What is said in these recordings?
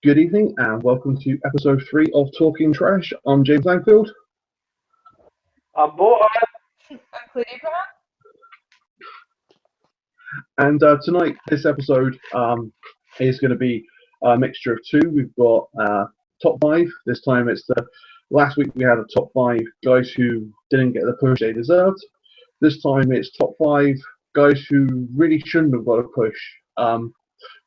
Good evening and welcome to episode 3 of Talking Trash. I'm James Langfield. I'm Bohan. And tonight, this episode is going to be a mixture of two. We've got top 5. This time it's the last week we had a top 5 guys who didn't get the push they deserved. This time it's top 5 guys who really shouldn't have got a push.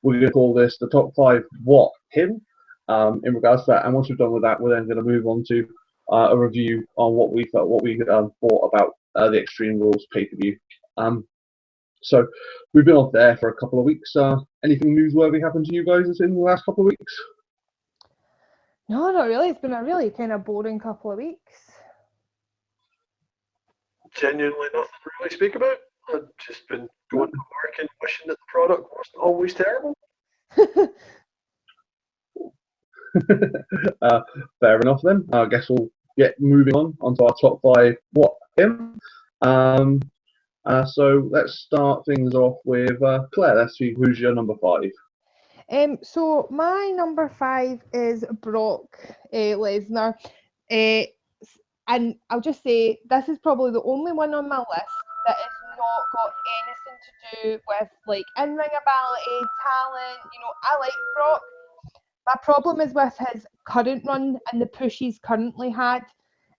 We're going to call this the top 5 what him in regards to that. And once we've done with that, we're then going to move on to a review on what we thought about the Extreme Rules pay-per-view. So we've been off there for a couple of weeks. Anything newsworthy happened to you guys in the last couple of weeks? No, not really. It's been a really kind of boring couple of weeks. Genuinely nothing to really speak about. I've just been going to work and wishing that the product wasn't always terrible. Fair enough then. I guess we'll get moving on onto our top 5 what him. So let's start things off with Claire. Let's see who's your number 5. So my number 5 is Brock Lesnar. And I'll just say this is probably the only one on my list that has not got anything to do with like in-ring ability, talent. I like Brock. My problem is with his current run and the push he's currently had.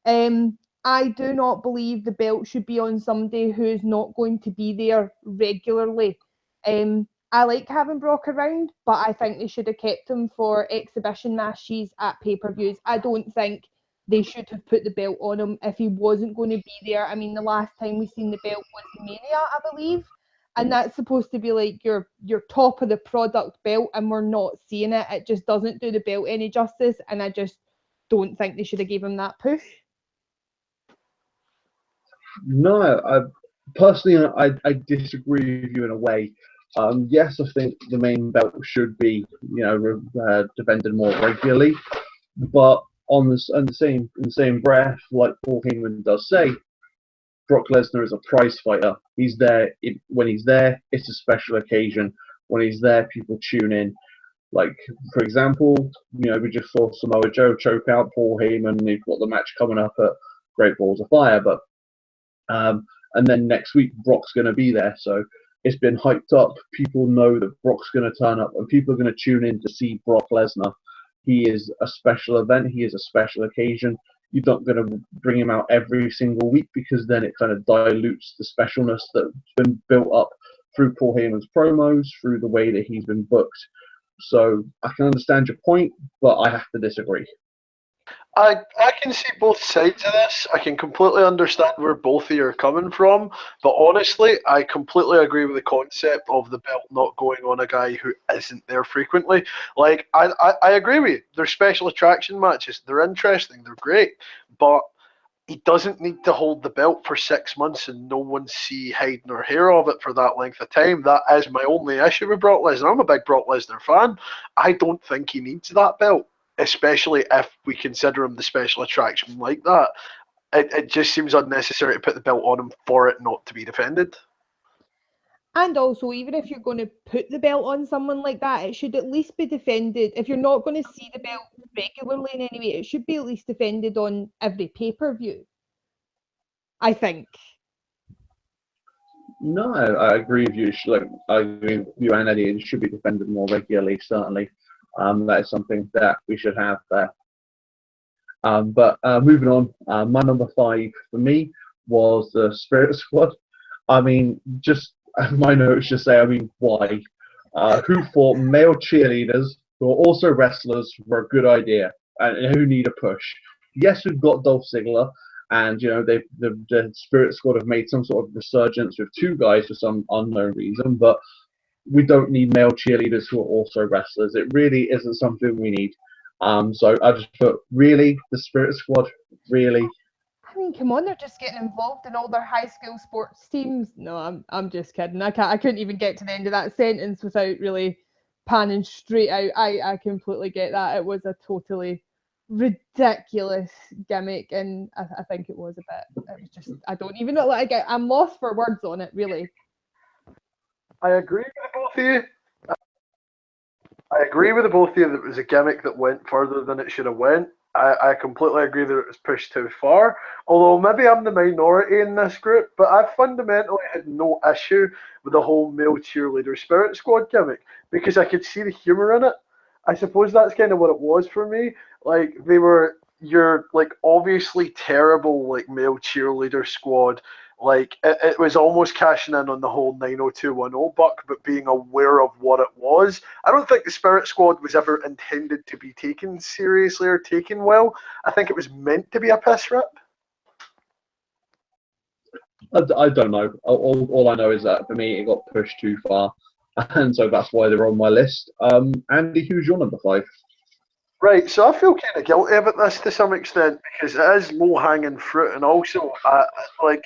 I do not believe the belt should be on somebody who is not going to be there regularly. I like having Brock around, but I think they should have kept him for exhibition matches at pay-per-views. I don't think they should have put the belt on him if he wasn't going to be there. I mean, the last time we seen the belt was Mania, I believe. And that's supposed to be like your top of the product belt, and we're not seeing it. It just doesn't do the belt any justice, and I just don't think they should have gave him that push. No, personally, I disagree with you in a way. Yes, I think the main belt should be, defended more regularly, but in the same breath, like Paul Heyman does say, Brock Lesnar is a prize fighter. He's there when he's there. It's a special occasion. When he's there, people tune in. Like for example, we just saw Samoa Joe choke out Paul Heyman. They've got the match coming up at Great Balls of Fire, but and then next week Brock's going to be there. So it's been hyped up. People know that Brock's going to turn up, and people are going to tune in to see Brock Lesnar. He is a special event. He is a special occasion. You're not going to bring him out every single week because then it kind of dilutes the specialness that's been built up through Paul Heyman's promos, through the way that he's been booked. So I can understand your point, but I have to disagree. I can see both sides of this. I can completely understand where both of you are coming from, but honestly, I completely agree with the concept of the belt not going on a guy who isn't there frequently. Like, I agree with you. They're special attraction matches. They're interesting. They're great, but he doesn't need to hold the belt for 6 months and no one see hide nor hair of it for that length of time. That is my only issue with Brock Lesnar. I'm a big Brock Lesnar fan. I don't think he needs that belt, especially if we consider him the special attraction like that. It just seems unnecessary to put the belt on him for it not to be defended. And also, even if you're going to put the belt on someone like that, it should at least be defended. If you're not going to see the belt regularly in any way, it should be at least defended on every pay-per-view, I think. No, I agree with you. I agree with you and Eddie. It should be defended more regularly, certainly. That is something that we should have there. But moving on, my number 5 for me was the Spirit Squad. I mean, just my notes just say, why? Who thought male cheerleaders who are also wrestlers were a good idea and who need a push? Yes, we've got Dolph Ziggler, and the Spirit Squad have made some sort of resurgence with 2 guys for some unknown reason, but we don't need male cheerleaders who are also wrestlers. It really isn't something we need. So I just put, really, the Spirit Squad, really. I mean, come on, they're just getting involved in all their high school sports teams. No, I'm just kidding. I couldn't even get to the end of that sentence without really panning straight out. I completely get that. It was a totally ridiculous gimmick, and I think it was a bit. It was just, I don't even know. I'm lost for words on it, really. I agree with both of you. I agree with the both of you that it was a gimmick that went further than it should have went. I completely agree that it was pushed too far. Although maybe I'm the minority in this group, but I fundamentally had no issue with the whole male cheerleader spirit squad gimmick because I could see the humor in it. I suppose that's kind of what it was for me. Like they were your like obviously terrible like male cheerleader squad. Like it was almost cashing in on the whole 90210 buck, but being aware of what it was. I don't think the Spirit Squad was ever intended to be taken seriously or taken well. I think it was meant to be a piss rip. I don't know. All I know is that for me, it got pushed too far, and so that's why they're on my list. Andy, who's your number 5? Right, so I feel kind of guilty about this to some extent because it is low hanging fruit, and also like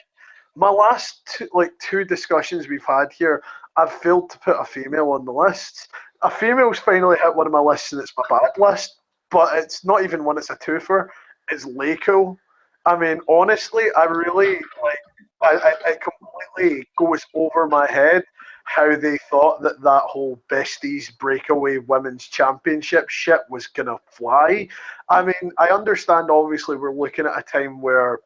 my last two discussions we've had here, I've failed to put a female on the list. A female's finally hit one of my lists, and it's my bad list, but it's not even one. It's a twofer. It's Leiko. I mean, honestly, I really like. It completely goes over my head how they thought that that whole besties breakaway women's championship shit was gonna fly. I mean, I understand. Obviously, we're looking at a time where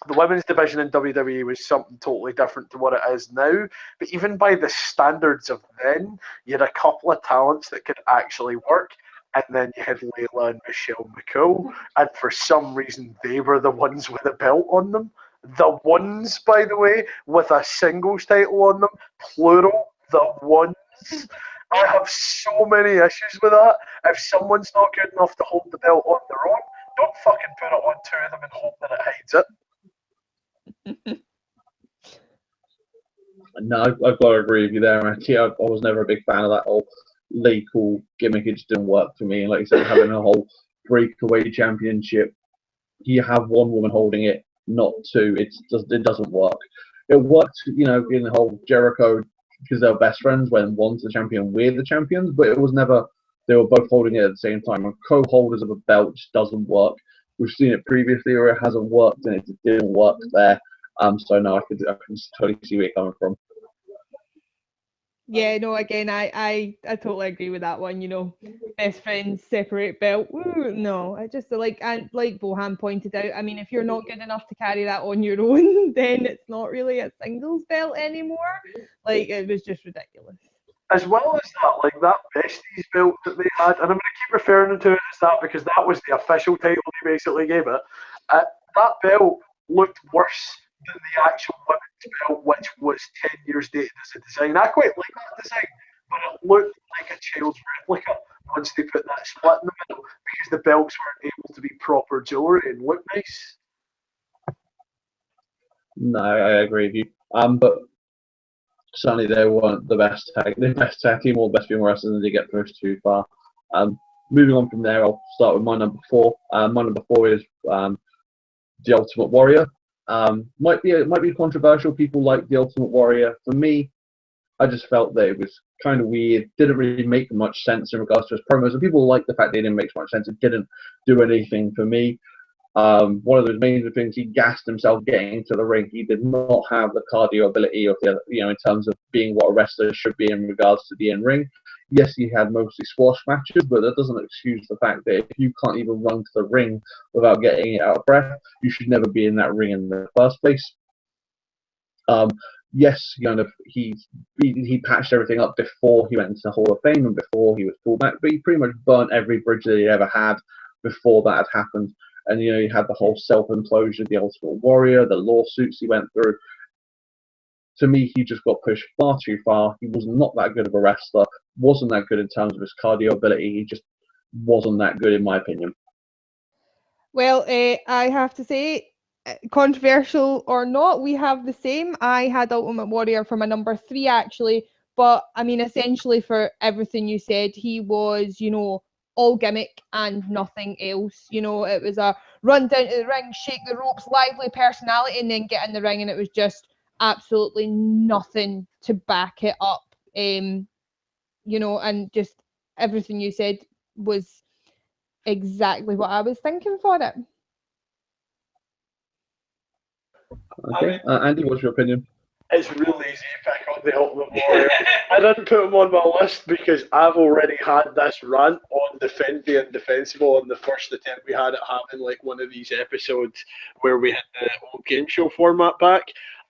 the women's division in WWE was something totally different to what it is now. But even by the standards of then, you had a couple of talents that could actually work. And then you had Layla and Michelle McCool. And for some reason, they were the ones with a belt on them. The ones, by the way, with a singles title on them, plural, the ones. I have so many issues with that. If someone's not good enough to hold the belt on their own, don't fucking put it on two of them and hope that it hides it. No, I've got to agree with you there, Andy. I was never a big fan of that whole legal gimmick. It just didn't work for me. And like you said, having a whole breakaway championship, you have one woman holding it, not two. It doesn't work. It worked, in the whole Jericho because they were best friends when one's the champion, we're the champions. But it was never they were both holding it at the same time. And co-holders of a belt just doesn't work. We've seen it previously where it hasn't worked, and it just didn't work there. So no, I can totally see where you're coming from. Yeah, no, again, I totally agree with that one, best friends, separate belt. Ooh, no, I just like Bohan pointed out, I mean, if you're not good enough to carry that on your own, then it's not really a singles belt anymore. Like, it was just ridiculous. As well as that, like that besties belt that they had, and I'm going to keep referring to it as that because that was the official title they basically gave it. That belt looked worse than the actual women's belt, which was 10 years dated as a design. I quite like that design, but it looked like a child's replica once they put that split in the middle because the belts weren't able to be proper jewellery and look nice. No, I agree with you. But certainly they weren't the best tag team or best female wrestlers, and they get pushed too far. Moving on from there, I'll start with my number 4. My number 4 is the Ultimate Warrior. Might be controversial. People like the Ultimate Warrior. For me, I just felt that it was kind of weird. Didn't really make much sense in regards to his promos. And people liked the fact that it didn't make much sense. It didn't do anything for me. One of those main things, he gassed himself getting into the ring. He did not have the cardio ability of in terms of being what a wrestler should be in regards to the in-ring. Yes, he had mostly squash matches, but that doesn't excuse the fact that if you can't even run to the ring without getting out of breath, you should never be in that ring in the first place. Yes, he patched everything up before he went into the Hall of Fame and before he was pulled back, but he pretty much burnt every bridge that he ever had before that had happened. And you had the whole self-implosion of the Ultimate Warrior, the lawsuits he went through. To me, he just got pushed far too far. He was not that good of a wrestler. Wasn't that good in terms of his cardio ability. He just wasn't that good, in my opinion. Well, I have to say, controversial or not, we have the same. I had Ultimate Warrior for my number 3, actually. But, I mean, essentially for everything you said, he was, all gimmick and nothing else. It was a run down to the ring, shake the ropes, lively personality, and then get in the ring, and it was just absolutely nothing to back it up. And just everything you said was exactly what I was thinking for it. Okay, Andy, what's your opinion? It's really easy to pick on Brock the Ultimate Warrior. I didn't put him on my list because I've already had this rant on Defend the Indefensible on the first attempt we had at having like one of these episodes where we had the old game show format back.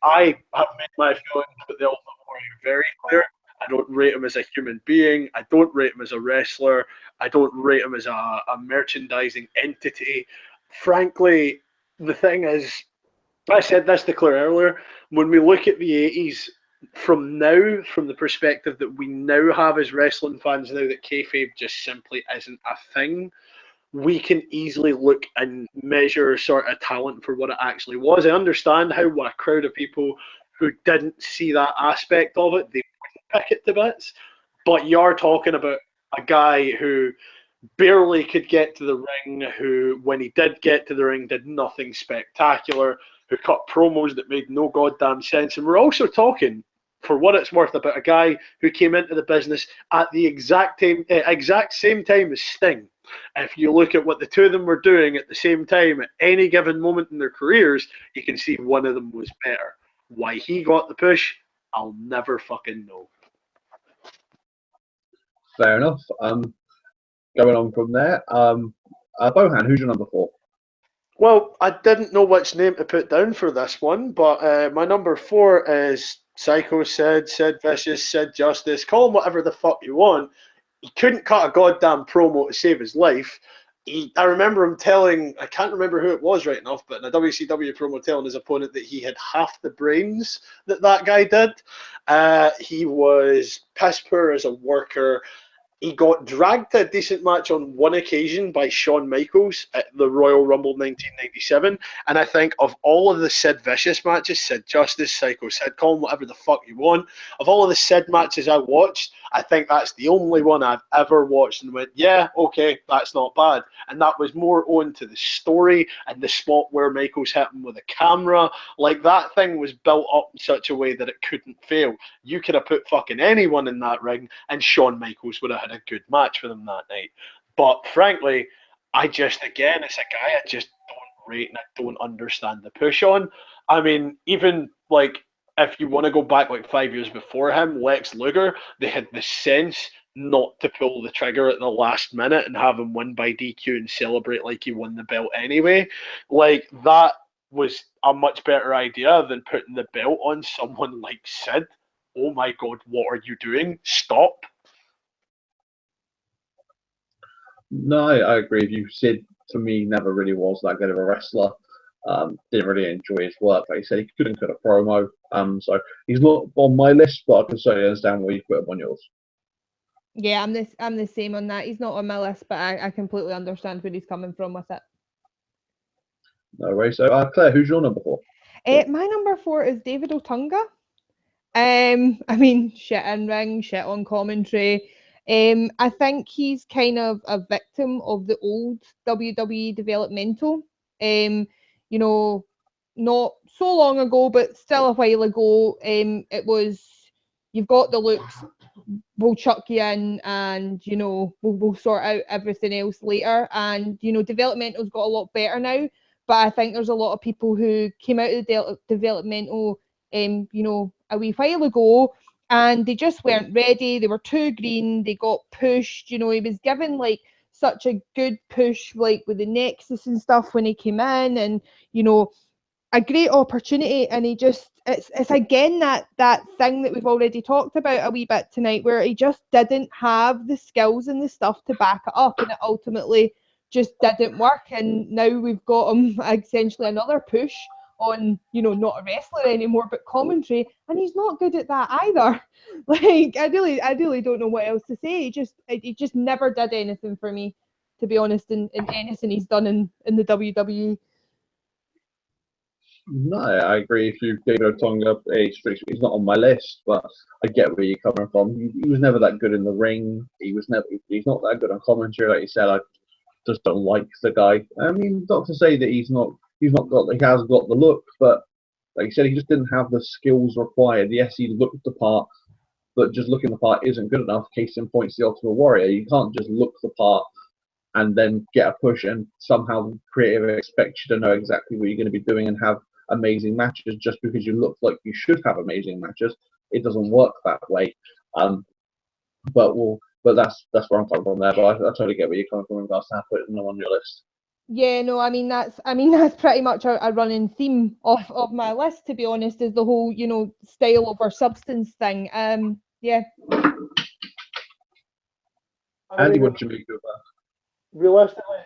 I have made my feelings about the Ultimate Warrior very clear. I don't rate him as a human being. I don't rate him as a wrestler. I don't rate him as a merchandising entity. Frankly, the thing is, I said this to Claire earlier, when we look at the 80s from now, from the perspective that we now have as wrestling fans now that kayfabe just simply isn't a thing, we can easily look and measure sort of talent for what it actually was. I understand how a crowd of people who didn't see that aspect of it, they wouldn't pick it to bits. But you're talking about a guy who barely could get to the ring, who, when he did get to the ring, did nothing spectacular, who cut promos that made no goddamn sense. And we're also talking, for what it's worth, about a guy who came into the business at the exact same time as Sting. If you look at what the two of them were doing at the same time at any given moment in their careers, you can see one of them was better. Why he got the push, I'll never fucking know. Fair enough. Going on from there, Bohan, who's your number 4? Well, I didn't know which name to put down for this one, but my number 4 is Psycho Sid Vicious, Sid Justice, call him whatever the fuck you want. He couldn't cut a goddamn promo to save his life. I remember him telling, I can't remember who it was right enough, but in a WCW promo telling his opponent that he had half the brains that guy did. He was piss poor as a worker. He got dragged to a decent match on one occasion by Shawn Michaels at the Royal Rumble 1997. And I think of all of the Sid Vicious matches, Sid Justice, Psycho Sid, call him whatever the fuck you want, of all of the Sid matches I watched, I think that's the only one I've ever watched and went, yeah, okay, that's not bad. And that was more owing to the story and the spot where Michaels hit him with a camera. Like, that thing was built up in such a way that it couldn't fail. You could have put fucking anyone in that ring and Shawn Michaels would have had a good match for them that night. But frankly, it's a guy I just don't rate and I don't understand the push on. I mean, even like if you want to go back like 5 years before him, Lex Luger, they had the sense not to pull the trigger at the last minute and have him win by DQ and celebrate like he won the belt anyway. Like, that was a much better idea than putting the belt on someone like Sid. Oh my God, what are you doing? Stop. No, I agree with you. Sid, to me, never really was that good of a wrestler. Didn't really enjoy his work. Like you said, he couldn't cut a promo. So he's not on my list, but I can certainly understand why you put him on yours. Yeah, I'm the same on that. He's not on my list, but I completely understand where he's coming from with it. No way. So, Claire, who's your number 4? My number 4 is David Otunga. I mean, shit in ring, shit on commentary. I think he's kind of a victim of the old WWE developmental. You know, not so long ago, but still a while ago. It was, you've got the looks, we'll chuck you in, and we'll sort out everything else later. And developmental's got a lot better now, but I think there's a lot of people who came out of the developmental a wee while ago, and they just weren't ready. They were too green. They got pushed. He was given like such a good push, like with the Nexus and stuff when he came in, and a great opportunity. And he just, it's again that thing that we've already talked about a wee bit tonight, where he just didn't have the skills and the stuff to back it up, and it ultimately just didn't work. And now we've got him essentially another push on, not a wrestler anymore, but commentary, and he's not good at that either. Like, I really don't know what else to say. He just never did anything for me, to be honest, in anything he's done in the WWE. No, I agree with you. David Otunga, he's not on my list, but I get where you're coming from. He was never that good in the ring. He's not that good on commentary, like you said. I just don't like the guy. I mean, not to say that he has got the look, but like you said, he just didn't have the skills required. Yes, he looked the part, but just looking the part isn't good enough. Case in point, the Ultimate Warrior. You can't just look the part and then get a push and somehow creative expect you to know exactly what you're going to be doing and have amazing matches just because you look like you should have amazing matches. it doesn't work that way. But that's where I'm coming from there. But I totally get where you're coming from in regards to how putting them on your list. Yeah, no, I mean that's pretty much a running theme of my list, to be honest, is the whole, style over substance thing. Yeah. Andy, what do you make of that? Realistically,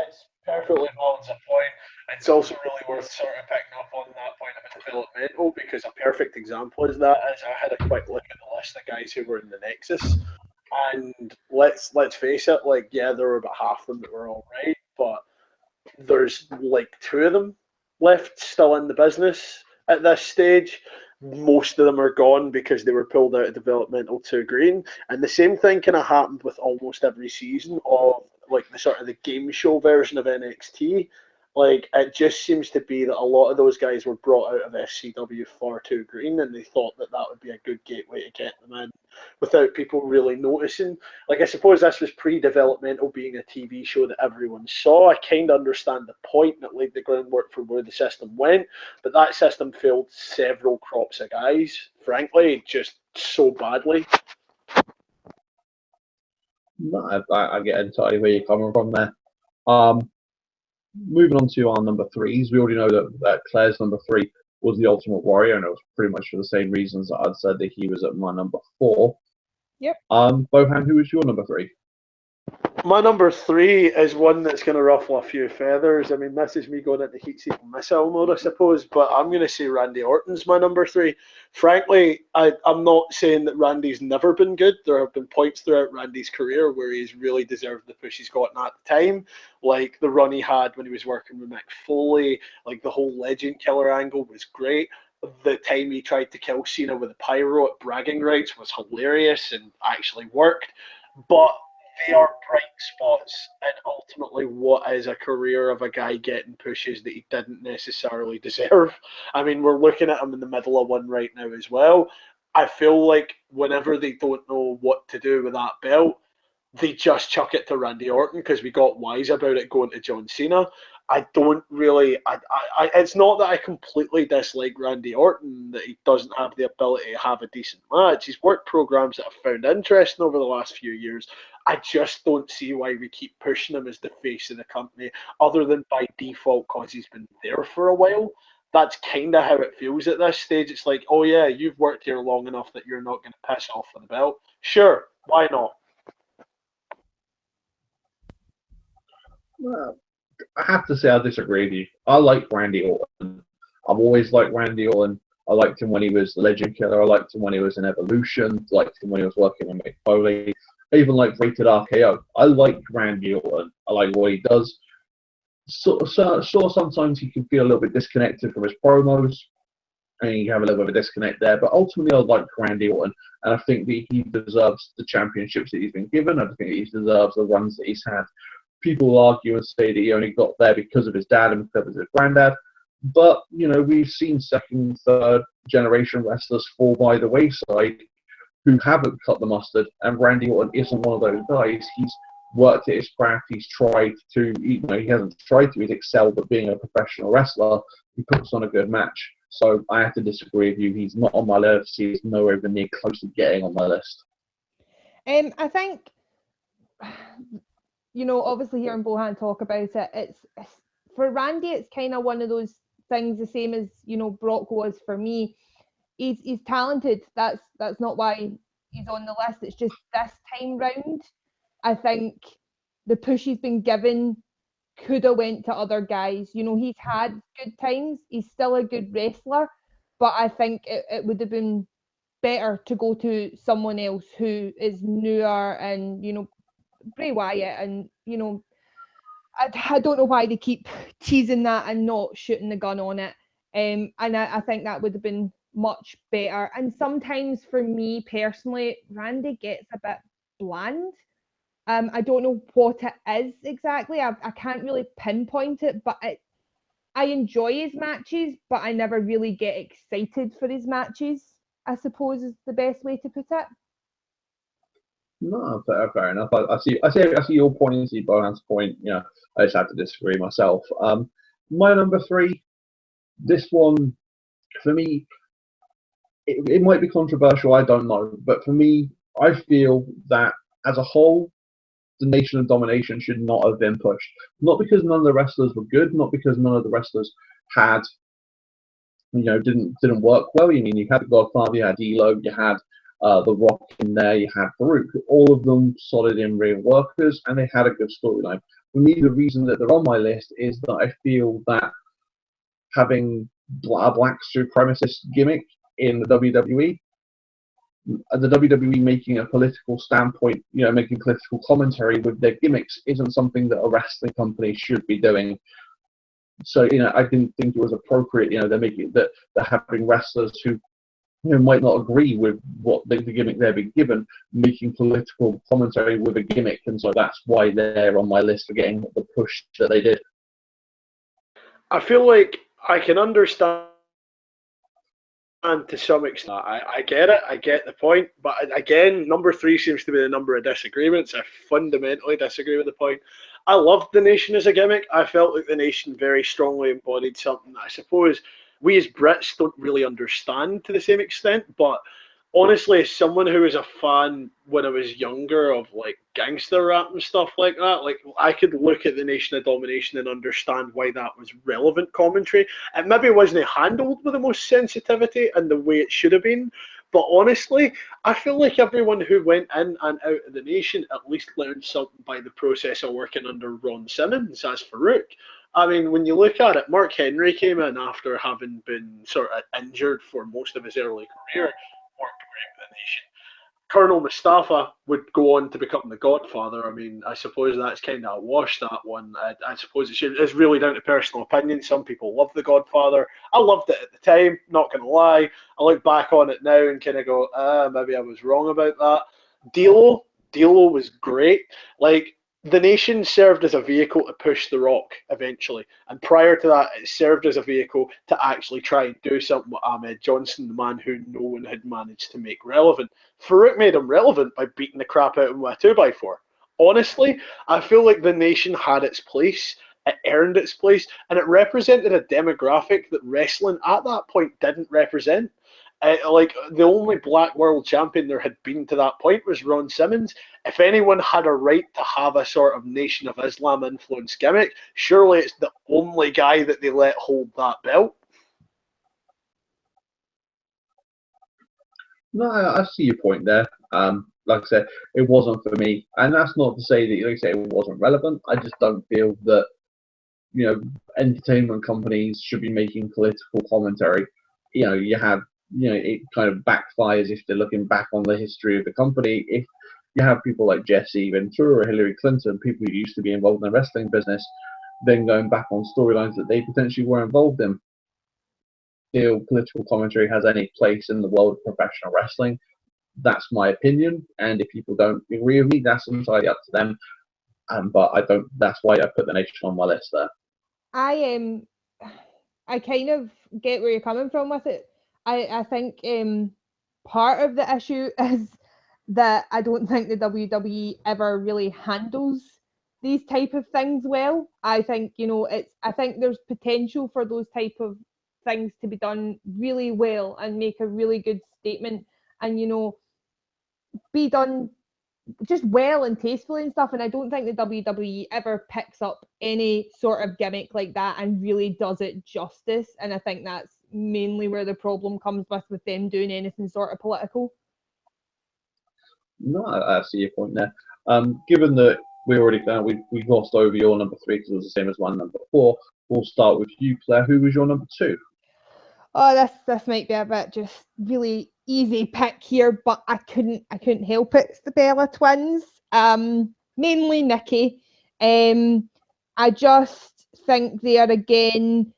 it's perfectly valid as a point. It's also really worth sort of picking up on that point about developmental, because a perfect example is that is I had a quick look at the list of guys who were in the Nexus, and let's face it, like, yeah, there were about half of them that were all right, but there's like two of them left still in the business at this stage. Most of them are gone because they were pulled out of developmental to green. And the same thing kind of happened with almost every season of like the sort of the game show version of NXT. Like, it just seems to be that a lot of those guys were brought out of SCW far too green, and they thought that that would be a good gateway to get them in without people really noticing. Like, I suppose this was pre-developmental being a TV show that everyone saw. I kind of understand the point that laid the groundwork for where the system went, but that system failed several crops of guys, frankly, just so badly. No, I get entirely where you're coming from there. Moving on to our number threes, we already know that Claire's number three was the Ultimate Warrior, and it was pretty much for the same reasons that I'd said that he was at my number four. Yep. Bohan, who was your number three? My number three is one that's going to ruffle a few feathers. I mean, this is me going into heat seeking missile mode, I suppose, but I'm going to say Randy Orton's my number three. Frankly, I'm not saying that Randy's never been good. There have been points throughout Randy's career where he's really deserved the push he's gotten at the time, like the run he had when he was working with Mick Foley, like the whole Legend Killer angle was great. The time he tried to kill Cena with a pyro at bragging rights was hilarious and actually worked. But they are bright spots, and ultimately what is a career of a guy getting pushes that he didn't necessarily deserve. I mean, we're looking at him in the middle of one right now as well. I feel like whenever they don't know what to do with that belt, they just chuck it to Randy Orton because we got wise about it going to John Cena. I don't really. It's not that I completely dislike Randy Orton, that he doesn't have the ability to have a decent match. He's worked programs that I've found interesting over the last few years. I just don't see why we keep pushing him as the face of the company, other than by default because he's been there for a while. That's kind of how it feels at this stage. It's like, oh yeah, you've worked here long enough that you're not going to piss off for the belt. Sure, why not? Well, I have to say I disagree with you. I like Randy Orton. I've always liked Randy Orton. I liked him when he was Legend Killer. I liked him when he was in Evolution. I liked him when he was working with Mick Foley. I even liked Rated RKO. I like Randy Orton. I like what he does. So sometimes he can feel a little bit disconnected from his promos, and you have a little bit of a disconnect there. But ultimately, I like Randy Orton, and I think that he deserves the championships that he's been given. I think he deserves the runs that he's had. People will argue and say that he only got there because of his dad and because of his granddad. But, we've seen second, third generation wrestlers fall by the wayside who haven't cut the mustard, and Randy Orton isn't one of those guys. He's worked at his craft. He's tried to, he hasn't tried to, he's excelled at being a professional wrestler. He puts on a good match. So I have to disagree with you. He's not on my list. He's nowhere even near close to getting on my list. I think, obviously hearing Bohan talk about it, it's for Randy, it's kind of one of those things, the same as Brock was for me. He's talented. That's not why he's on the list. It's just this time round, I think the push he's been given could have went to other guys. He's had good times. He's still a good wrestler, but I think it would have been better to go to someone else who is newer and Bray Wyatt, and I don't know why they keep teasing that and not shooting the gun on it. And I think that would have been much better. And sometimes for me personally, Randy gets a bit bland. I don't know what it is exactly. I can't really pinpoint it, but I enjoy his matches, but I never really get excited for his matches, I suppose is the best way to put it. No, fair enough. I see your point. I see Bohan's point. I just have to disagree myself. My number three, this one for me, it might be controversial, I don't know, but for me, I feel that as a whole, the Nation of Domination should not have been pushed. Not because none of the wrestlers were good, not because none of the wrestlers had, didn't work well. You mean you had the Godfather, you had Elo, you had The Rock in there, you had Farouk. All of them solid in-ring workers, and they had a good storyline. For me, the reason that they're on my list is that I feel that having a black supremacist gimmick in the WWE, the WWE making a political standpoint, making political commentary with their gimmicks isn't something that a wrestling company should be doing. So, I didn't think it was appropriate, they're having wrestlers who might not agree with what the gimmick they're being given, making political commentary with a gimmick, and so that's why they're on my list for getting the push that they did. I feel like I can understand to some extent. I get it, I get the point, but again, number 3 seems to be the number of disagreements. I fundamentally disagree with the point. I loved the Nation as a gimmick. I felt like the Nation very strongly embodied something that I suppose we as Brits don't really understand to the same extent, but honestly, as someone who was a fan when I was younger of like gangster rap and stuff like that, like I could look at the Nation of Domination and understand why that was relevant commentary. It maybe wasn't handled with the most sensitivity and the way it should have been, but honestly, I feel like everyone who went in and out of the Nation at least learned something by the process of working under Ron Simmons as Farouk. I mean, when you look at it, Mark Henry came in after having been sort of injured for most of his early career, worked great with the Nation. Colonel Mustafa would go on to become the Godfather. I mean, I suppose that's kind of a wash, that one. I suppose it's really down to personal opinion. Some people love the Godfather. I loved it at the time, not going to lie. I look back on it now and kind of go, maybe I was wrong about that. D'Lo was great. Like, the Nation served as a vehicle to push The Rock eventually, and prior to that, it served as a vehicle to actually try and do something with Ahmed Johnson, the man who no one had managed to make relevant. Farouk made him relevant by beating the crap out of him with a 2x4. Honestly, I feel like the Nation had its place, it earned its place, and it represented a demographic that wrestling at that point didn't represent. Like, the only black world champion there had been to that point was Ron Simmons. If anyone had a right to have a sort of Nation of Islam influence gimmick, surely it's the only guy that they let hold that belt. No, I see your point there. Like I said, it wasn't for me, and that's not to say that, like I say, it wasn't relevant. I just don't feel that entertainment companies should be making political commentary. You have it kind of backfires if they're looking back on the history of the company. If you have people like Jesse Ventura or Hillary Clinton, people who used to be involved in the wrestling business, then going back on storylines that they potentially were involved in. Feel political commentary has any place in the world of professional wrestling. That's my opinion, and if people don't agree with me, that's entirely up to them. But I don't. That's why I put the Nation on my list there. I kind of get where you're coming from with it. I think part of the issue is that I don't think the WWE ever really handles these type of things well. I think I think there's potential for those type of things to be done really well and make a really good statement, and be done just well and tastefully and stuff. And I don't think the WWE ever picks up any sort of gimmick like that and really does it justice. And I think that's mainly where the problem comes with them doing anything sort of political. No, I see your point there. Given that we already found we glossed over your number 3 because it was the same as my number 4, we'll start with you, Claire. Who was your number 2? Oh, this might be a bit just really easy pick here, but I couldn't help it. It's the Bella twins. Mainly Nikki. I just think they are again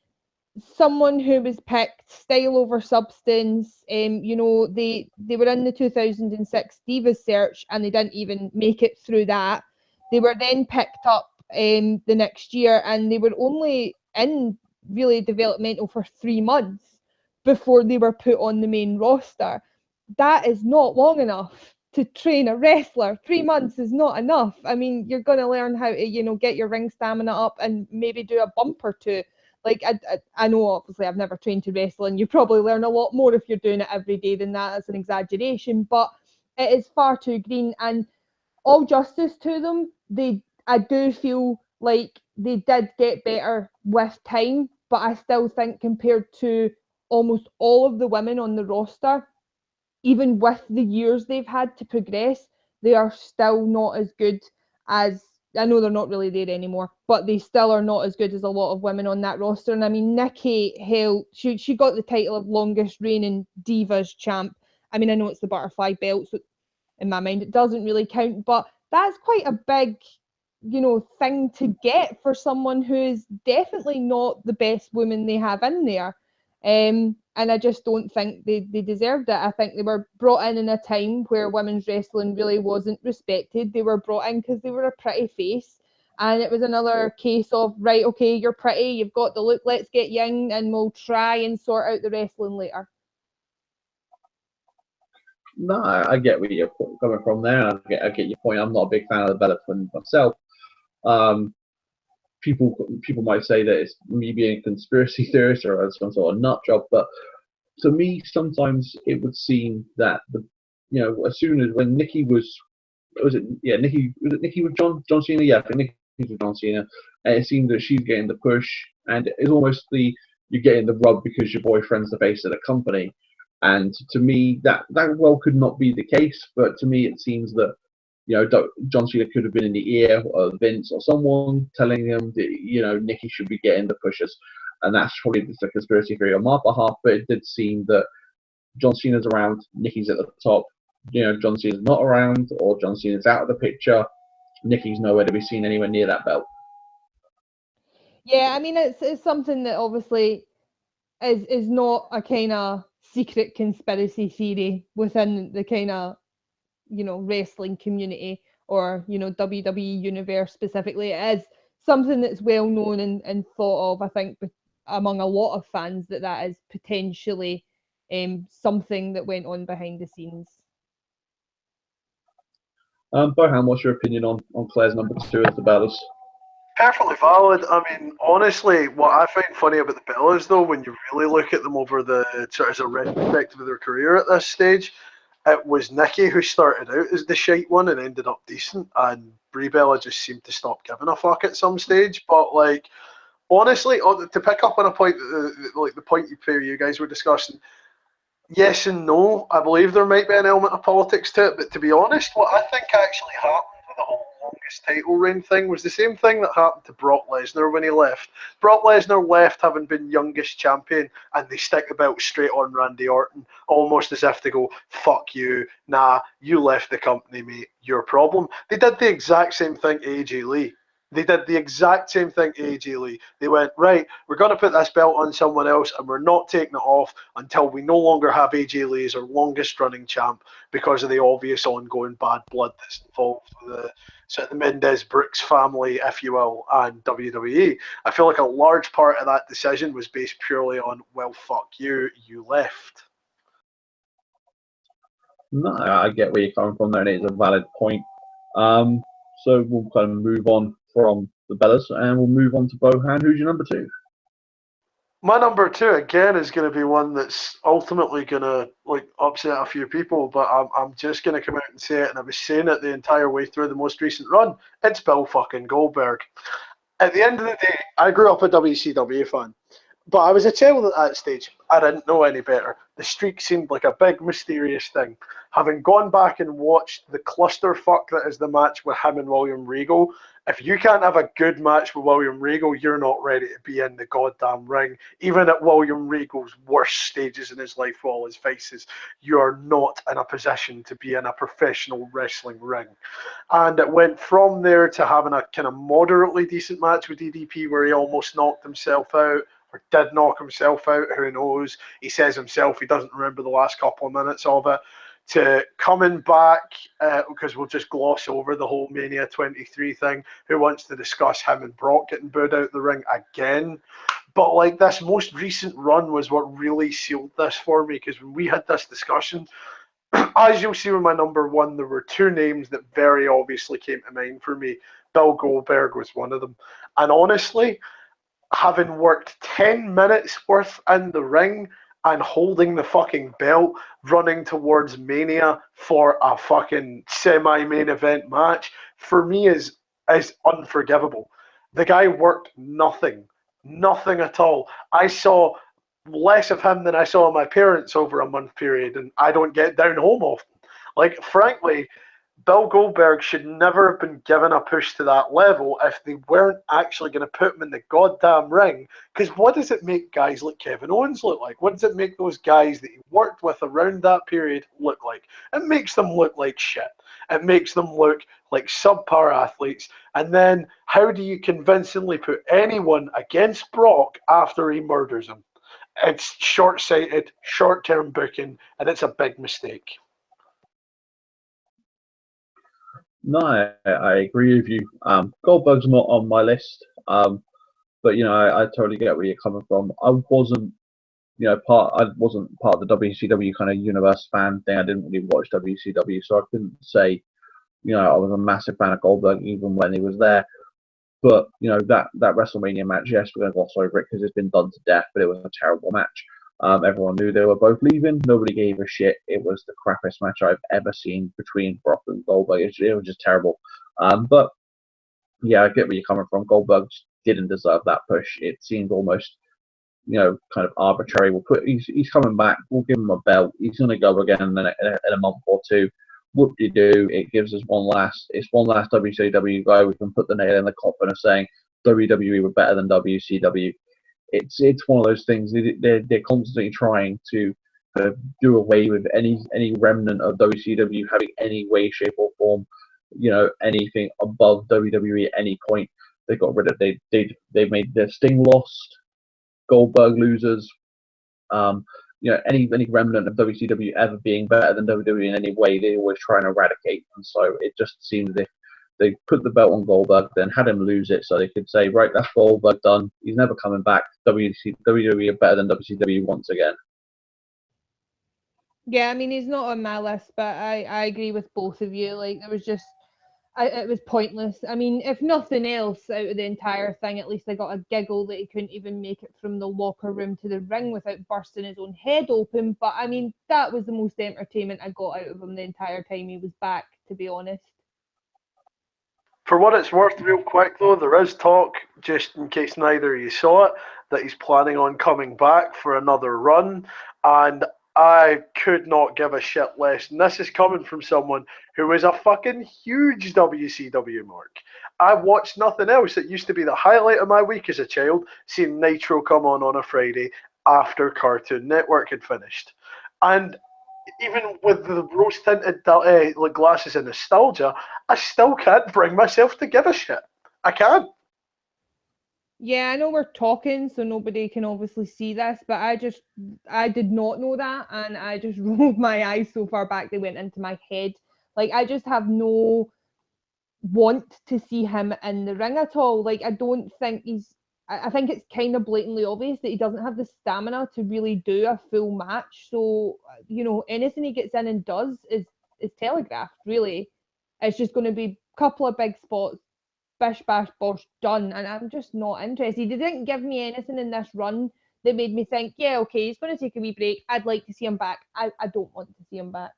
someone who was picked style over substance. They were in the 2006 Divas Search and they didn't even make it through that. They were then picked up the next year, and they were only in really developmental for 3 months before they were put on the main roster. That is not long enough to train a wrestler. 3 months is not enough. I mean, you're going to learn how to, get your ring stamina up and maybe do a bump or two. Like, I know, obviously, I've never trained to wrestle, and you probably learn a lot more if you're doing it every day than that. That's an exaggeration, but it is far too green. And all justice to them, I do feel like they did get better with time, but I still think compared to almost all of the women on the roster, even with the years they've had to progress, they are still not as good as, I know they're not really there anymore, but they still are not as good as a lot of women on that roster. And I mean, Nikki held, she got the title of longest reigning Divas champ. I mean, I know it's the butterfly belt, so in my mind it doesn't really count, but that's quite a big, thing to get for someone who is definitely not the best woman they have in there. And I just don't think they deserved it. I think they were brought in a time where women's wrestling really wasn't respected. They were brought in because they were a pretty face. And it was another case of, right, okay, you're pretty, you've got the look, let's get young and we'll try and sort out the wrestling later. No, I get where you're coming from there. I get your point. I'm not a big fan of the Bella Twins myself. People might say that it's me being a conspiracy theorist or some sort of nut job, but to me, sometimes it would seem that as soon as when Nikki was Nikki with John Cena? Yeah, I think Nikki with John Cena, and it seemed that she's getting the push, and it's almost you're getting the rub because your boyfriend's the face of the company. And to me, that well could not be the case, but to me, it seems that John Cena could have been in the ear of Vince or someone telling him that Nikki should be getting the pushes, and that's probably just a conspiracy theory on my behalf. But it did seem that John Cena's around, Nikki's at the top. John Cena's not around, or John Cena's out of the picture. Nikki's nowhere to be seen anywhere near that belt. Yeah, I mean, it's something that obviously is not a kind of secret conspiracy theory within the kind of wrestling community or WWE universe specifically. It is something that's well known and thought of, I think, among a lot of fans, that is potentially something that went on behind the scenes. Bohan, what's your opinion on Claire's number 2 as the Bellas? Perfectly valid. I mean, honestly, what I find funny about the Bellas, though, when you really look at them over the sort of as a retrospective of their career at this stage, it was Nikki who started out as the shite one and ended up decent, and Brie Bella just seemed to stop giving a fuck at some stage. But like, honestly, to pick up on a point, like the point you guys were discussing, yes and no. I believe there might be an element of politics to it, but to be honest, what I think actually happened with the whole longest title reign thing was the same thing that happened to Brock Lesnar when he left. Brock Lesnar left having been youngest champion, and they stick the belt straight on Randy Orton, almost as if to go, fuck you, nah, you left the company, mate, your problem. They did the exact same thing to AJ Lee. They did the exact same thing to AJ Lee. They went, right, we're going to put this belt on someone else and we're not taking it off until we no longer have AJ Lee as our longest running champ because of the obvious ongoing bad blood that's involved with the Mendez Brooks family, if you will, and WWE. I feel like a large part of that decision was based purely on, well, fuck you, you left. No, I get where you're coming from there, and it is a valid point. So we'll kind of move on from the Bellas, and we'll move on to Bohan. Who's your number 2? My number 2 again is going to be one that's ultimately going to upset a few people, but I'm just going to come out and say it, and I was saying it the entire way through the most recent run. It's Bill fucking Goldberg. At the end of the day, I grew up a WCW fan, but I was a child at that stage. I didn't know any better. The streak seemed like a big mysterious thing. Having gone back and watched the clusterfuck that is the match with him and William Regal, if you can't have a good match with William Regal, you're not ready to be in the goddamn ring. Even at William Regal's worst stages in his life, all his vices, you are not in a position to be in a professional wrestling ring. And it went from there to having a kind of moderately decent match with DDP where he almost knocked himself out, or did knock himself out, who knows. He says himself he doesn't remember the last couple of minutes of it, to coming back, because we'll just gloss over the whole Mania 23 thing. Who wants to discuss him and Brock getting booed out the ring again? But like, this most recent run was what really sealed this for me, because when we had this discussion, as you'll see with my number 1, there were 2 names that very obviously came to mind for me. Bill Goldberg was one of them. And honestly, having worked 10 minutes worth in the ring and holding the fucking belt, running towards Mania for a fucking semi-main event match, for me is unforgivable. The guy worked nothing at all. I saw less of him than I saw my parents over a month period, and I don't get down home often. Like, frankly, Bill Goldberg should never have been given a push to that level if they weren't actually going to put him in the goddamn ring. Because what does it make guys like Kevin Owens look like? What does it make those guys that he worked with around that period look like? It makes them look like shit. It makes them look like subpar athletes. And then how do you convincingly put anyone against Brock after he murders him? It's short-sighted, short-term booking, and it's a big mistake. No, I agree with you. Goldberg's not on my list, but I totally get where you're coming from. I wasn't part of the WCW kind of universe fan thing. I didn't really watch WCW, so I couldn't say I was a massive fan of Goldberg even when he was there. But that WrestleMania match, yes, we're going to gloss over it because it's been done to death, but it was a terrible match. Everyone knew they were both leaving. Nobody gave a shit. It was the crappiest match I've ever seen between Brock and Goldberg. It was just terrible. But yeah, I get where you're coming from. Goldberg didn't deserve that push. It seemed almost, kind of arbitrary. He's coming back. We'll give him a belt. He's going to go again in a month or two. Whoop-de-doo. It gives us one last WCW guy. We can put the nail in the coffin of saying WWE were better than WCW. It's one of those things. They're constantly trying to do away with any remnant of WCW having any way, shape, or form, anything above WWE at any point. They got rid of they made their Sting lost, Goldberg losers. Any remnant of WCW ever being better than WWE in any way, they always try and eradicate. And so it just seems as if they put the belt on Goldberg, then had him lose it so they could say, right, that's Goldberg done. He's never coming back. WWE are better than WCW once again. Yeah, I mean, he's not on my list, but I agree with both of you. Like, there was just, it was pointless. I mean, if nothing else out of the entire thing, at least I got a giggle that he couldn't even make it from the locker room to the ring without bursting his own head open. But I mean, that was the most entertainment I got out of him the entire time he was back, to be honest. For what it's worth, real quick though, there is talk, just in case neither of you saw it, that he's planning on coming back for another run, and I could not give a shit less. And this is coming from someone who is a fucking huge WCW mark. I watched nothing else. It used to be the highlight of my week as a child, seeing Nitro come on a Friday after Cartoon Network had finished. And even with the rose tinted glasses and nostalgia, I still can't bring myself to give a shit. I can't. Yeah, I know we're talking, so nobody can obviously see this, but I did not know that, and I just rolled my eyes so far back they went into my head. Like, I just have no want to see him in the ring at all. Like, I don't think I think it's kind of blatantly obvious that he doesn't have the stamina to really do a full match. So, anything he gets in and does is telegraphed, really. It's just going to be a couple of big spots, bish bash bosh, done, and I'm just not interested. He didn't give me anything in this run that made me think, yeah, okay, he's going to take a wee break. I'd like to see him back. I don't want to see him back.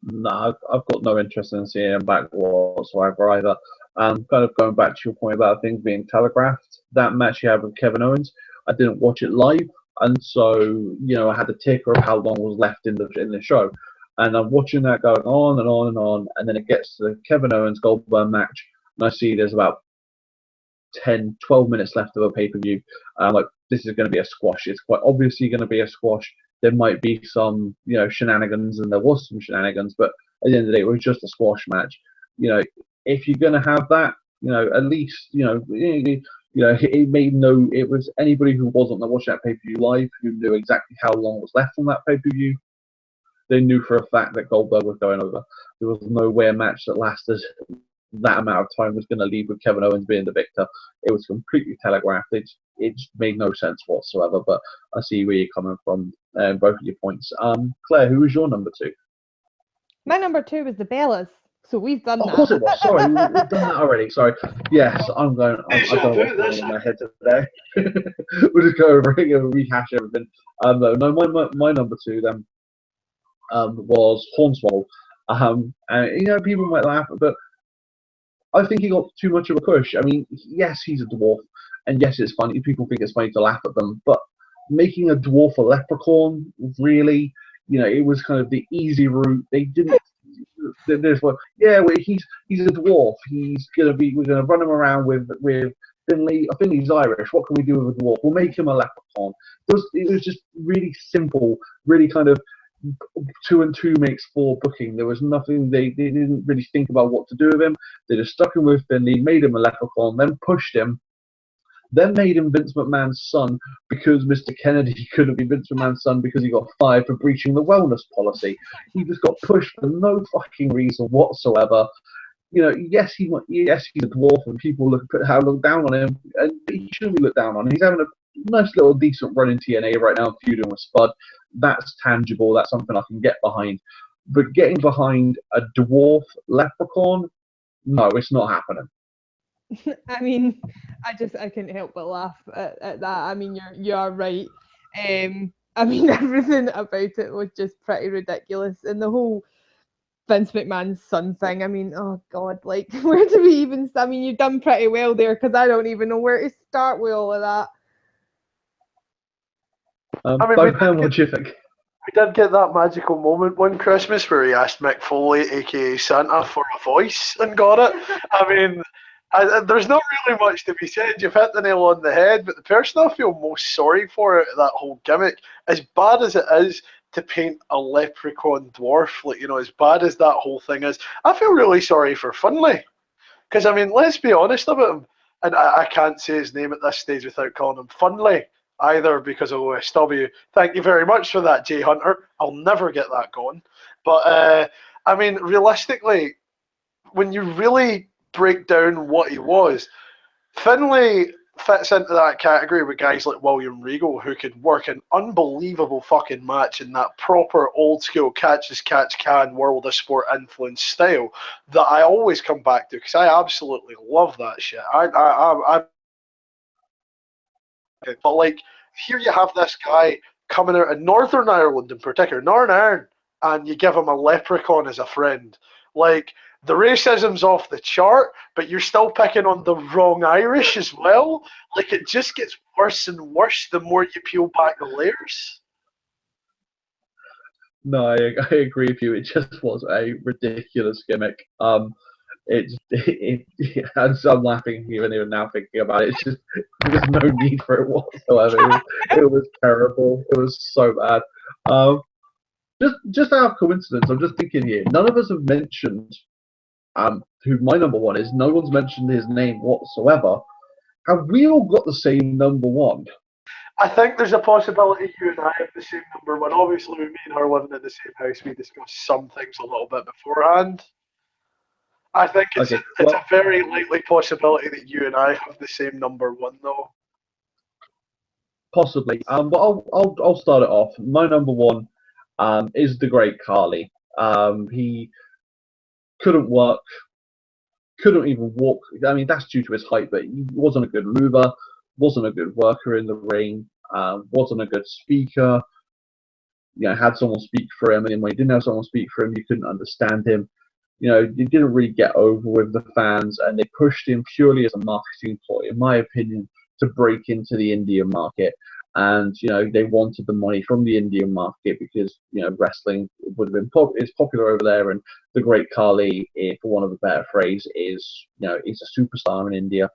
No, I've got no interest in seeing him back whatsoever either. Kind of going back to your point about things being telegraphed, that match you had with Kevin Owens, I didn't watch it live, and so I had the ticker of how long was left in the show, and I'm watching that going on and on and on, and then it gets to the Kevin Owens Goldberg match, and I see there's about 10, 12 minutes left of a pay-per-view. I'm like, this is going to be a squash. It's quite obviously going to be a squash. There might be some, shenanigans, and there was some shenanigans, but at the end of the day, it was just a squash match. If you're going to have that, at least, it made it was anybody who wasn't watching that pay-per-view live who knew exactly how long was left on that pay-per-view. They knew for a fact that Goldberg was going over. There was no way a match that lasted that amount of time was going to leave with Kevin Owens being the victor. It was completely telegraphed. It just made no sense whatsoever. But I see where you're coming from, both of your points. Claire, who was your number two? My number two was the Bellas. So we've done Of that. course it was. Sorry, we've done that already. Sorry. Yes, I don't know what's going on in my head today. We'll just go over it and rehash everything. No, my number two then was Hornswoggle. And people might laugh, but I think he got too much of a push. I mean, yes, he's a dwarf, and yes, it's funny. People think it's funny to laugh at them, but making a dwarf a leprechaun, really, it was kind of the easy route. They didn't. There's one. Yeah, well, he's a dwarf. We're gonna run him around with Finley. Finley's Irish. What can we do with a dwarf? We'll make him a leprechaun. It was just really simple, really kind of 2 and 2 makes 4 booking. There was nothing. They didn't really think about what to do with him. They just stuck him with Finley, made him a leprechaun, then pushed him. Then made him Vince McMahon's son because Mr. Kennedy couldn't be Vince McMahon's son because he got fired for breaching the wellness policy. He just got pushed for no fucking reason whatsoever. Yes, he's a dwarf, and people look down on him, and he shouldn't be looked down on. He's having a nice little decent run in TNA right now, feuding with Spud. That's tangible. That's something I can get behind. But getting behind a dwarf leprechaun, no, it's not happening. I mean, I couldn't help but laugh at that. I mean, you're right. I mean, everything about it was just pretty ridiculous, and the whole Vince McMahon's son thing. I mean, oh God, like where do we even? I mean, you've done pretty well there because I don't even know where to start with all of that. Bohan, what do you think? We did get that magical moment one Christmas where he asked Mick Foley, aka Santa, for a voice and got it. I mean, there's not really much to be said. You've hit the nail on the head, but the person I feel most sorry for that whole gimmick, as bad as it is to paint a leprechaun dwarf, as bad as that whole thing is, I feel really sorry for Finlay. Because, I mean, let's be honest about him. And I can't say his name at this stage without calling him Finlay either because of OSW. Thank you very much for that, Jay Hunter. I'll never get that going. But, I mean, realistically, when you really break down what he was, Finlay fits into that category with guys like William Regal, who could work an unbelievable fucking match in that proper old school catch as catch can world of sport influence style that I always come back to because I absolutely love that shit. But like here you have this guy coming out of Northern Ireland in particular, Northern Ireland, and you give him a leprechaun as a friend. Like the racism's off the chart, but you're still picking on the wrong Irish as well. Like it just gets worse and worse the more you peel back the layers. No, I agree with you. It just was a ridiculous gimmick. I'm laughing even now thinking about it. It's just there's no need for it whatsoever. It was terrible. It was so bad. Just out of coincidence, I'm just thinking here. None of us have mentioned who my number one is. No one's mentioned his name whatsoever. Have we all got the same number one? I think there's a possibility you and I have the same number one. Obviously, with me and her living in the same house, we discussed some things a little bit beforehand. I think it's a very likely possibility that you and I have the same number one, though. Possibly. But I'll start it off. My number one is the Great Khali. He couldn't work, couldn't even walk. I mean, that's due to his height, but he wasn't a good mover, wasn't a good worker in the ring, wasn't a good speaker. Had someone speak for him, and when he didn't have someone speak for him, you couldn't understand him. He didn't really get over with the fans, and they pushed him purely as a marketing ploy, in my opinion, to break into the Indian market. And they wanted the money from the Indian market because wrestling would have been is popular over there, and the Great Khali, for one of a better phrase, is he's a superstar in India.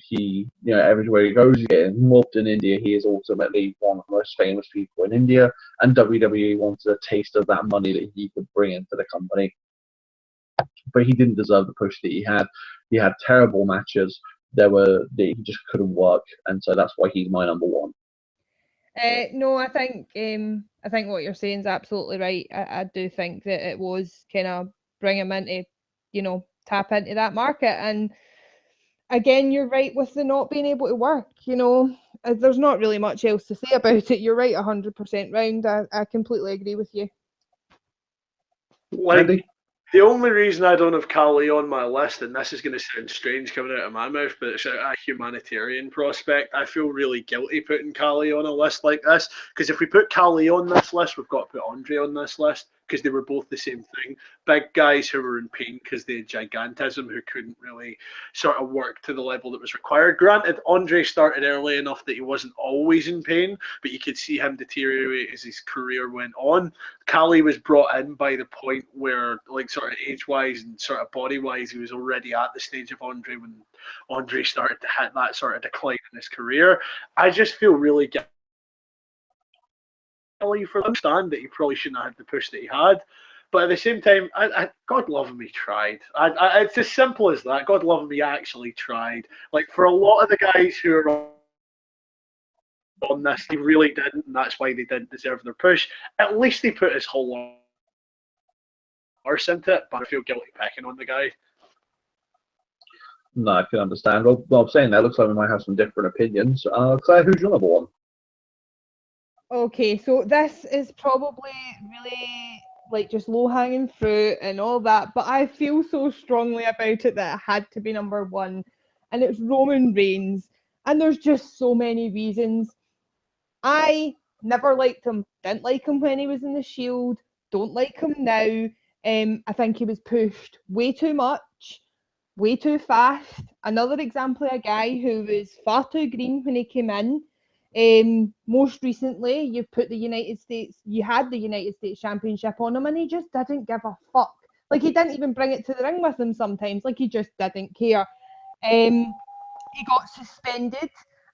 He everywhere he goes, he's getting mobbed in India. He is ultimately one of the most famous people in India, and WWE wanted a taste of that money that he could bring into the company. But he didn't deserve the push that he had. He had terrible matches. He just couldn't work, and so that's why he's my number one. No, I think what you're saying is absolutely right. I do think that it was kind of bring him into, tap into that market. And again, you're right with the not being able to work. There's not really much else to say about it. You're right, 100% round. I completely agree with you. Like, Andy? The only reason I don't have Cali on my list, and this is going to sound strange coming out of my mouth, but it's a humanitarian prospect. I feel really guilty putting Cali on a list like this, because if we put Cali on this list, we've got to put Andre on this list, because they were both the same thing. Big guys who were in pain because they had gigantism, who couldn't really sort of work to the level that was required. Granted, Andre started early enough that he wasn't always in pain, but you could see him deteriorate as his career went on. Cali was brought in by the point where, like, sort of age wise and sort of body wise, he was already at the stage of Andre when Andre started to hit that sort of decline in his career. I just feel really guilty for him. Understand that he probably shouldn't have had the push that he had. But at the same time, God love him, he tried. It's as simple as that. God love him, he actually tried. Like, for a lot of the guys who are on this, he really didn't, and that's why they didn't deserve their push. At least he put his whole arse into it, but I feel guilty picking on the guy. No, I can understand. Well, I'm saying that looks like we might have some different opinions. Claire, who's your number one? Okay, so this is probably really like just low hanging fruit and all that, but I feel so strongly about it that it had to be number one, and it's Roman Reigns. And there's just so many reasons. I never liked him, didn't like him when he was in the Shield, don't like him now. I think he was pushed way too much, way too fast. Another example of a guy who was far too green when he came in. Most recently, you had the United States Championship on him, and he just didn't give a fuck. Like, he didn't even bring it to the ring with him sometimes. Like, he just didn't care. He got suspended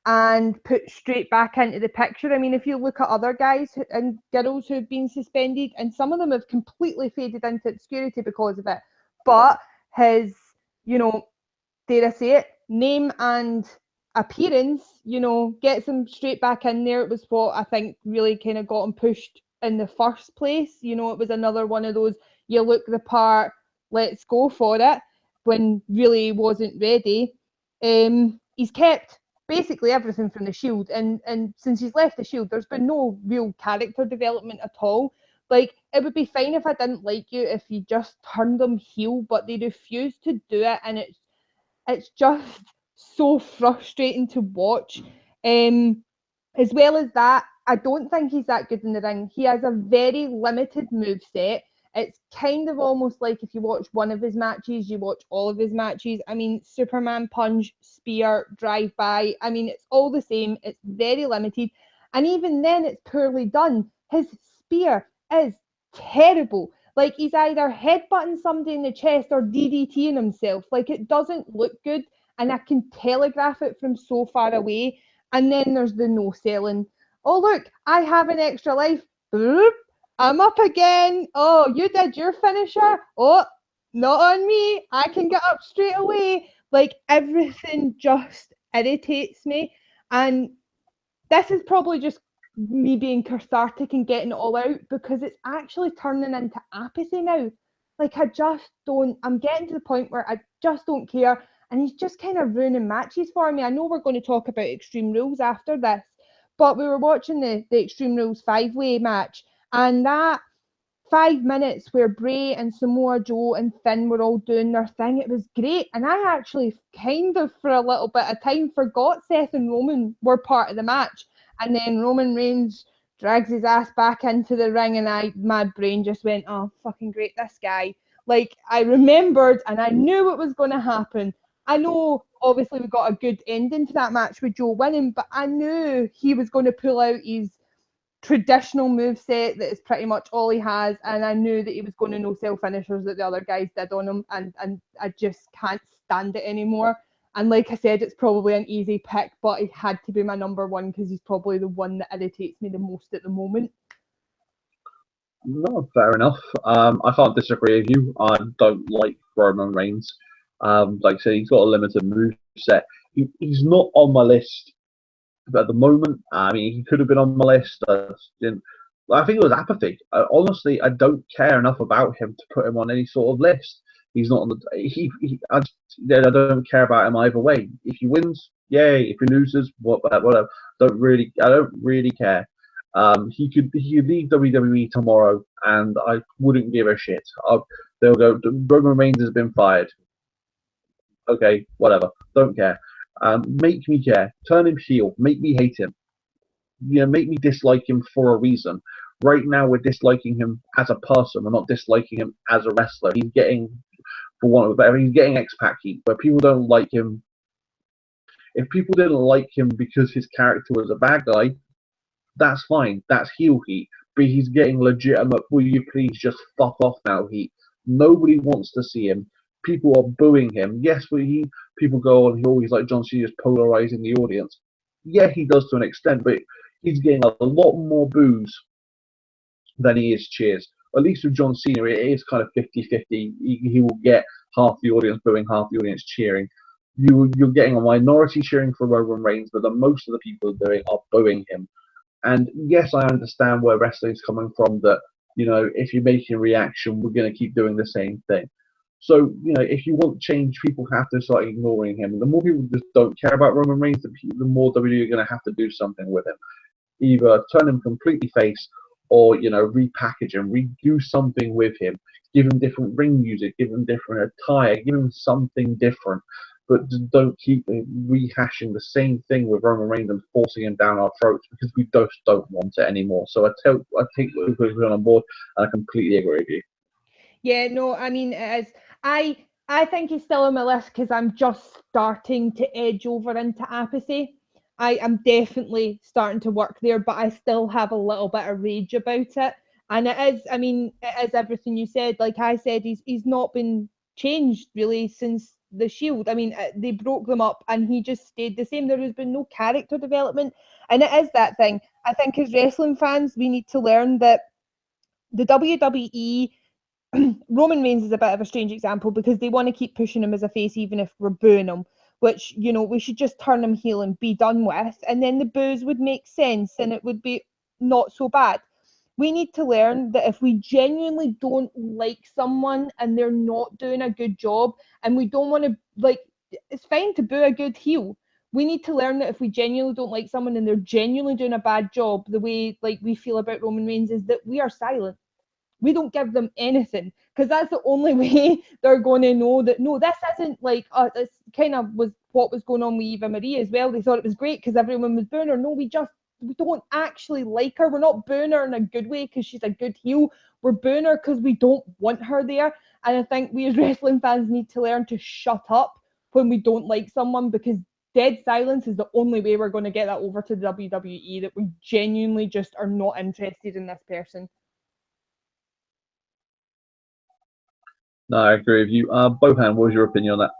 and put straight back into the picture. I mean, if you look at other guys and girls who've been suspended, and some of them have completely faded into obscurity because of it, but his, dare I say it, name and appearance, gets him straight back in there. It was what I think really kind of got him pushed in the first place. It was another one of those, you look the part, let's go for it, when really wasn't ready. He's kept basically everything from the Shield, and since he's left the Shield, there's been no real character development at all. Like, it would be fine if I didn't like you if you just turned them heel, but they refuse to do it, and it's just so frustrating to watch. As well as that, I don't think he's that good in the ring. He has a very limited move set. It's kind of almost like if you watch one of his matches, you watch all of his matches. I mean, Superman punch, spear, drive by. I mean, it's all the same. It's very limited. And even then, it's poorly done. His spear is terrible. Like, he's either headbutting somebody in the chest or DDTing himself. Like, it doesn't look good. And I can telegraph it from so far away. And then there's the no selling. Oh, look, I have an extra life. Boop. I'm up again. Oh, you did your finisher. Oh, not on me. I can get up straight away. Like, everything just irritates me. And this is probably just me being cathartic and getting it all out, because it's actually turning into apathy now. Like, I'm getting to the point where I just don't care. And he's just kind of ruining matches for me. I know we're going to talk about Extreme Rules after this, but we were watching the Extreme Rules 5-way match, and that 5 minutes where Bray and Samoa Joe and Finn were all doing their thing, it was great. And I actually kind of, for a little bit of time, forgot Seth and Roman were part of the match. And then Roman Reigns drags his ass back into the ring, and my brain just went, oh, fucking great, this guy. Like, I remembered, and I knew it was going to happen. I know, obviously, we got a good ending to that match with Joe winning, but I knew he was going to pull out his traditional moveset that is pretty much all he has, and I knew that he was going to no-sell finishers that the other guys did on him, and I just can't stand it anymore. And like I said, it's probably an easy pick, but he had to be my number one because he's probably the one that irritates me the most at the moment. No, fair enough. I can't disagree with you. I don't like Roman Reigns. Like I say, he's got a limited move set. He's not on my list at the moment. I mean, he could have been on my list. I think it was apathy. Honestly, I don't care enough about him to put him on any sort of list. He's not on the. I don't care about him either way. If he wins, yay. If he loses, whatever. I don't really care. He could leave WWE tomorrow, and I wouldn't give a shit. They'll go, Roman Reigns has been fired. Okay, whatever. Don't care. Make me care. Turn him heel. Make me hate him. Make me dislike him for a reason. Right now, we're disliking him as a person. We're not disliking him as a wrestler. He's getting, for one of a better, he's getting X-Pac heat, where people don't like him. If people didn't like him because his character was a bad guy, that's fine. That's heel heat. But he's getting legitimate, will you please just fuck off now heat. Nobody wants to see him. People are booing him. Yes, people go on, he always like John Cena's polarizing the audience. Yeah, he does to an extent, but he's getting a lot more boos than he is cheers. At least with John Cena, it is kind of 50-50. He will get half the audience booing, half the audience cheering. You're getting a minority cheering for Roman Reigns, but the most of the people are booing him. And yes, I understand where wrestling's coming from, that, if you're making a reaction, we're going to keep doing the same thing. So, if you want change, people have to start ignoring him. And the more people just don't care about Roman Reigns, the more WWE are going to have to do something with him. Either turn him completely face, or, repackage him, redo something with him, give him different ring music, give him different attire, give him something different. But don't keep rehashing the same thing with Roman Reigns and forcing him down our throats, because we just don't want it anymore. So I take what you're on board, and I completely agree with you. Yeah, no, I mean, it is. I think he's still on my list because I'm just starting to edge over into apathy. I am definitely starting to work there, but I still have a little bit of rage about it. And it is, I mean, it is everything you said. Like I said, he's not been changed really since the Shield. I mean, they broke them up and he just stayed the same. There has been no character development. And it is that thing. I think as wrestling fans, we need to learn that the WWE, Roman Reigns is a bit of a strange example because they want to keep pushing him as a face even if we're booing him, which, we should just turn him heel and be done with, and then the boos would make sense and it would be not so bad. We need to learn that if we genuinely don't like someone and they're not doing a good job, and we don't want to, like, it's fine to boo a good heel. We need to learn that if we genuinely don't like someone and they're genuinely doing a bad job, the way like we feel about Roman Reigns is that we are silent. We don't give them anything, because that's the only way they're going to know that no, this isn't like this kind of was what was going on with Eva Marie as well. They thought it was great because everyone was booing her. No, we don't actually like her. We're not booing her in a good way because she's a good heel. We're booing her because we don't want her there. And I think we as wrestling fans need to learn to shut up when we don't like someone, because dead silence is the only way we're going to get that over to the WWE, that we genuinely just are not interested in this person. No, I agree with you. Bohan, what was your opinion on that?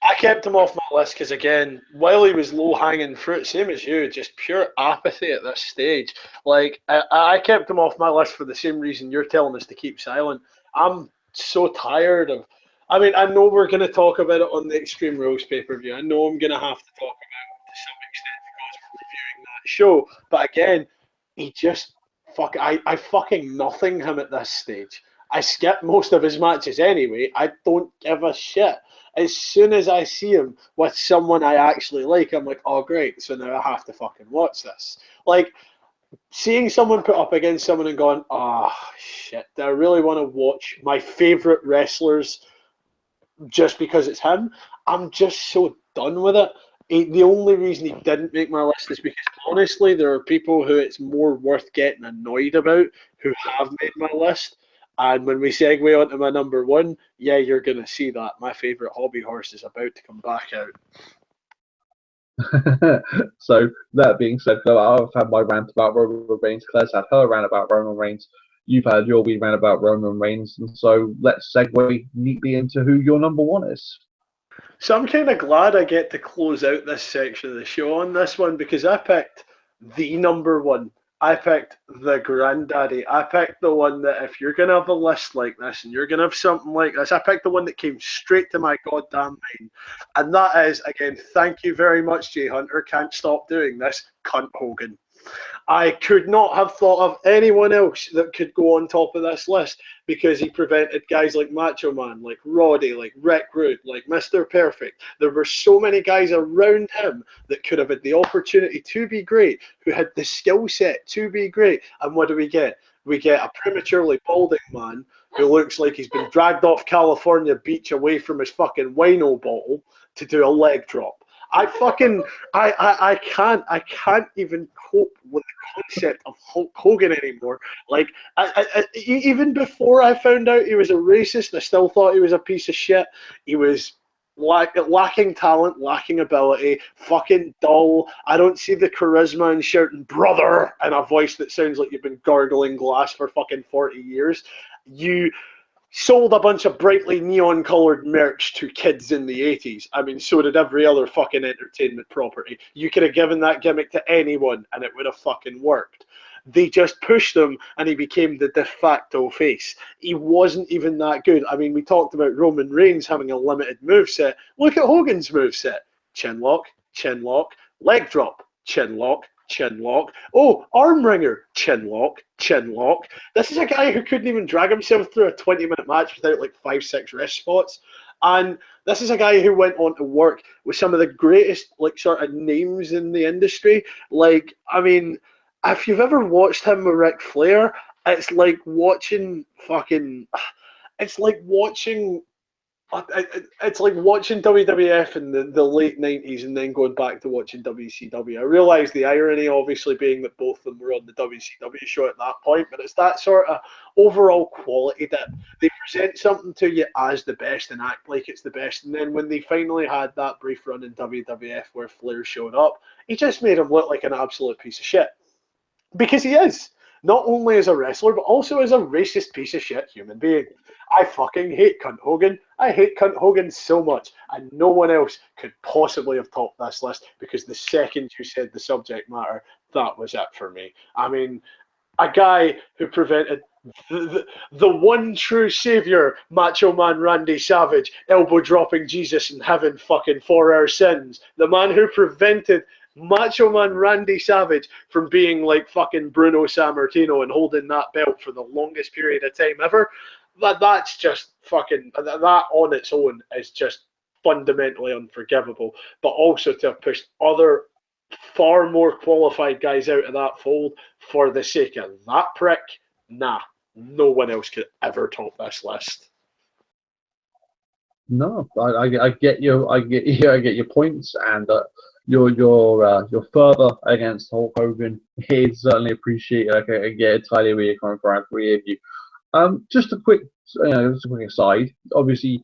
I kept him off my list because, again, while he was low-hanging fruit, same as you, just pure apathy at this stage. Like, I kept him off my list for the same reason you're telling us to keep silent. I'm so tired of... I mean, I know we're going to talk about it on the Extreme Rules pay-per-view. I know I'm going to have to talk about it to some extent because we're reviewing that show. But again, he just... I fucking nothing him at this stage. I skip most of his matches anyway. I don't give a shit. As soon as I see him with someone I actually like, I'm like, oh, great, so now I have to fucking watch this. Like, seeing someone put up against someone and going, oh, shit, do I really want to watch my favourite wrestlers just because it's him? I'm just so done with it. The only reason he didn't make my list is because, honestly, there are people who it's more worth getting annoyed about who have made my list. And when we segue onto my number one, yeah, you're going to see that. My favourite hobby horse is about to come back out. So, that being said, though, I've had my rant about Roman Reigns. Claire's had her rant about Roman Reigns. You've had your wee rant about Roman Reigns. And so let's segue neatly into who your number one is. So I'm kind of glad I get to close out this section of the show on this one, because I picked the number one. I picked the granddaddy. I picked the one that if you're going to have a list like this and you're going to have something like this, I picked the one that came straight to my goddamn mind. And that is, again, thank you very much, Jay Hunter. Can't stop doing this. Cunt Hogan. I could not have thought of anyone else that could go on top of this list, because he prevented guys like Macho Man, like Roddy, like Rick Rude, like Mr. Perfect. There were so many guys around him that could have had the opportunity to be great, who had the skill set to be great. And what do we get? We get a prematurely balding man who looks like he's been dragged off California beach away from his fucking wino bottle to do a leg drop. I can't even cope with the concept of Hulk Hogan anymore. Like, even before I found out he was a racist, I still thought he was a piece of shit. He was lacking talent, lacking ability, fucking dull. I don't see the charisma in shouting "brother" in a voice that sounds like you've been gargling glass for fucking 40 years. You sold a bunch of brightly neon colored merch to kids in the 80s. I mean, so did every other fucking entertainment property. You could have given that gimmick to anyone and it would have fucking worked. They just pushed him and he became the de facto face. He wasn't even that good. I mean, we talked about Roman Reigns having a limited moveset. Look at Hogan's moveset. Chin lock, leg drop, chin lock. Oh, arm wringer, chin lock. This is a guy who couldn't even drag himself through a 20-minute match without like 5-6 wrist spots. And this is a guy who went on to work with some of the greatest like sort of names in the industry. Like, I mean, if you've ever watched him with Ric Flair, it's like watching fucking. It's like watching. It's like watching WWF in the late 90s and then going back to watching WCW. I realise the irony, obviously, being that both of them were on the WCW show at that point, but it's that sort of overall quality that they present something to you as the best and act like it's the best. And then when they finally had that brief run in WWF where Flair showed up, he just made him look like an absolute piece of shit. Because he is. Not only as a wrestler, but also as a racist piece of shit human being. I fucking hate Cunt Hogan. I hate Cunt Hogan so much, and no one else could possibly have topped this list because the second you said the subject matter, that was it for me. I mean, a guy who prevented the one true savior, Macho Man Randy Savage, elbow dropping Jesus in heaven fucking for our sins. The man who prevented Macho Man Randy Savage from being like fucking Bruno Sammartino and holding that belt for the longest period of time ever. That's just fucking, that on its own is just fundamentally unforgivable. But also to have pushed other far more qualified guys out of that fold for the sake of that prick, nah, no one else could ever top this list. No, I get you. I get you. I get your points, and your fervor against Hulk Hogan is certainly appreciated. I get entirely where you're coming from. I agree with you. Just a quick, just a quick aside. Obviously,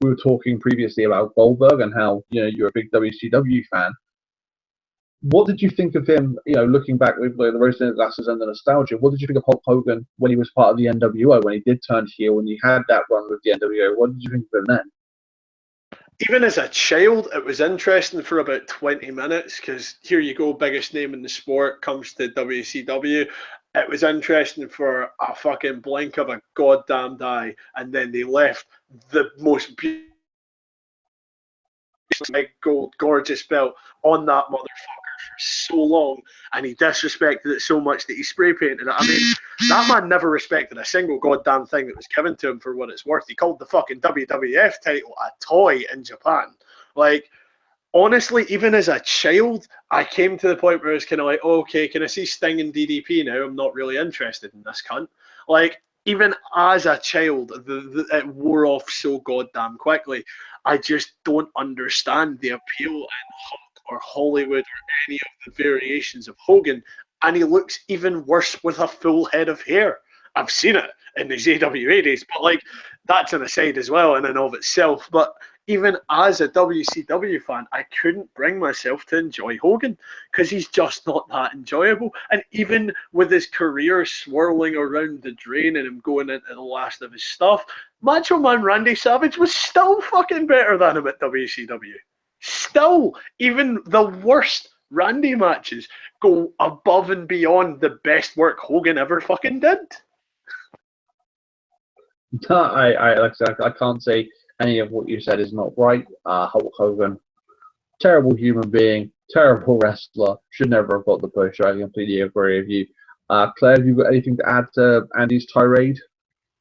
we were talking previously about Goldberg and how you're a big WCW fan. What did you think of him? Looking back with the rose-tinted glasses and the nostalgia. What did you think of Hulk Hogan when he was part of the NWO? When he did turn heel, when he had that run with the NWO? What did you think of him then? Even as a child, it was interesting for about 20 minutes because here you go, biggest name in the sport comes to WCW. It was interesting for a fucking blink of a goddamn eye, and then they left the most beautiful, big gold, gorgeous belt on that motherfucker for so long, and he disrespected it so much that he spray painted it. I mean, that man never respected a single goddamn thing that was given to him for what it's worth. He called the fucking WWF title a toy in Japan. Like, honestly, even as a child, I came to the point where I was kind of like, oh, okay, can I see Sting and DDP now? I'm not really interested in this cunt. Like, even as a child, it wore off so goddamn quickly. I just don't understand the appeal in Hulk or Hollywood or any of the variations of Hogan. And he looks even worse with a full head of hair. I've seen it in these AWA days, but like that's an aside as well in and of itself. But even as a WCW fan, I couldn't bring myself to enjoy Hogan because he's just not that enjoyable. And even with his career swirling around the drain and him going into the last of his stuff, Macho Man Randy Savage was still fucking better than him at WCW. Still, even the worst Randy matches go above and beyond the best work Hogan ever fucking did. Like I said, I can't say any of what you said is not right. Hulk Hogan, terrible human being, terrible wrestler, should never have got the push. I completely agree with you. Claire, have you got anything to add to Andy's tirade?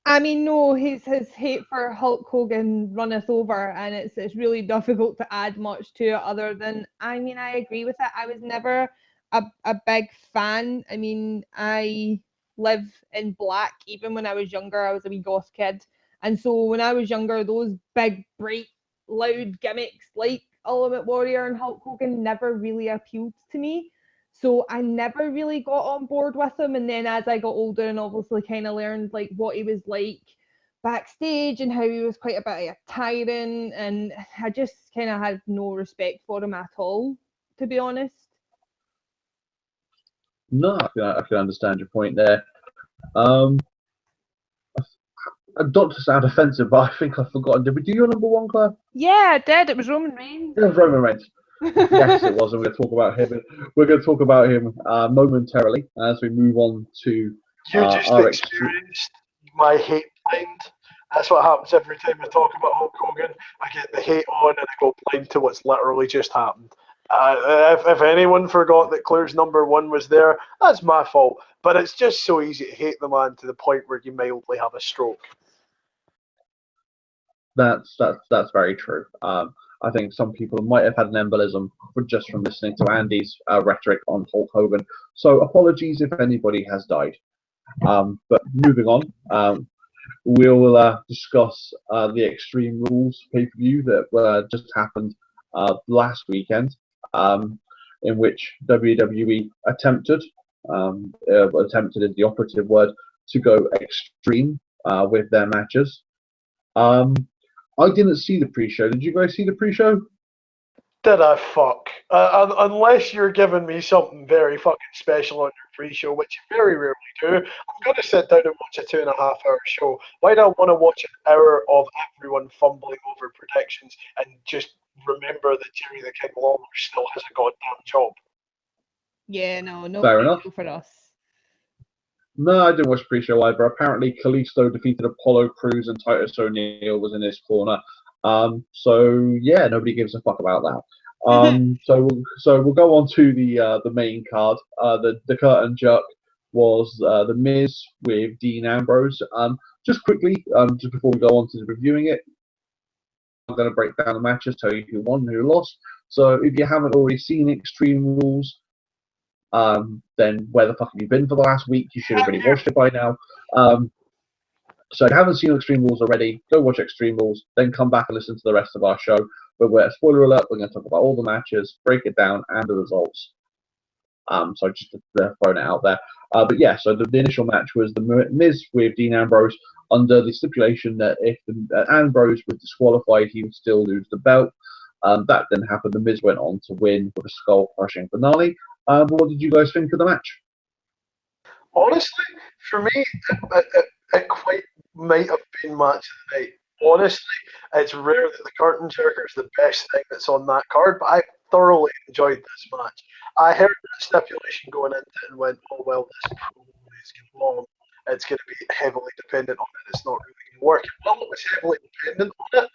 I mean, no, his hate for Hulk Hogan runneth over, and it's really difficult to add much to it other than, I mean, I agree with it. I was never a big fan. I mean, I live in black. Even when I was younger, I was a wee goth kid. And so when I was younger, those big, bright, loud gimmicks like Ultimate Warrior and Hulk Hogan never really appealed to me. So I never really got on board with him. And then as I got older and obviously kind of learned like what he was like backstage and how he was quite a bit of a tyrant, and I just kind of had no respect for him at all, to be honest. No, I can understand your point there. Um, not to sound offensive, but I think I've forgotten. Did we do your number one, Claire? Yeah, I did. It was Roman Reigns. It was Roman Reigns. Yes, it was, and we're going to talk about him. We're going to talk about him momentarily as we move on to You just our experienced my hate blind. That's what happens every time I talk about Hulk Hogan. I get the hate on and I go blind to what's literally just happened. If anyone forgot that Claire's number one was there, that's my fault. But it's just so easy to hate the man to the point where you mildly have a stroke. That's very true. I think some people might have had an embolism just from listening to Andy's rhetoric on Hulk Hogan. So apologies if anybody has died. But moving on, we'll discuss the Extreme Rules pay-per-view that just happened last weekend, in which WWE attempted is the operative word, to go extreme with their matches. I didn't see the pre-show. Did you guys see the pre-show? Did I fuck? Unless you're giving me something very fucking special on your pre-show, which you very rarely do, I'm going to sit down and watch a 2.5-hour show. Why do I want to watch an hour of everyone fumbling over predictions and just remember that Jerry the King Lawler still has a goddamn job? Yeah, no Fair enough. for us. No, I didn't watch the pre-show either. Apparently, Kalisto defeated Apollo Crews and Titus O'Neil was in his corner. So yeah, nobody gives a fuck about that. So we'll go on to the main card. The curtain jerk was the Miz with Dean Ambrose. Just quickly, just before we go on to reviewing it, I'm going to break down the matches, tell you who won, who lost. So if you haven't already seen Extreme Rules, then where the fuck have you been for the last week? You should have already watched it by now. So if you haven't seen Extreme Rules already, go watch Extreme Rules, then come back and listen to the rest of our show. But we're spoiler alert, we're going to talk about all the matches, break it down, and the results. So just throwing it out there. But yeah, so the initial match was the Miz with Dean Ambrose under the stipulation that if Ambrose was disqualified, he would still lose the belt. That didn't happen. The Miz went on to win with a skull-crushing finale. What did you guys think of the match? Honestly, for me, it quite might have been match of the night. Honestly, it's rare that the curtain jerker is the best thing that's on that card, but I thoroughly enjoyed this match. I heard the stipulation going into it and went, oh, well, this probably is long. It's going to be heavily dependent on it. It's not really going to work. Well, it was heavily dependent on it.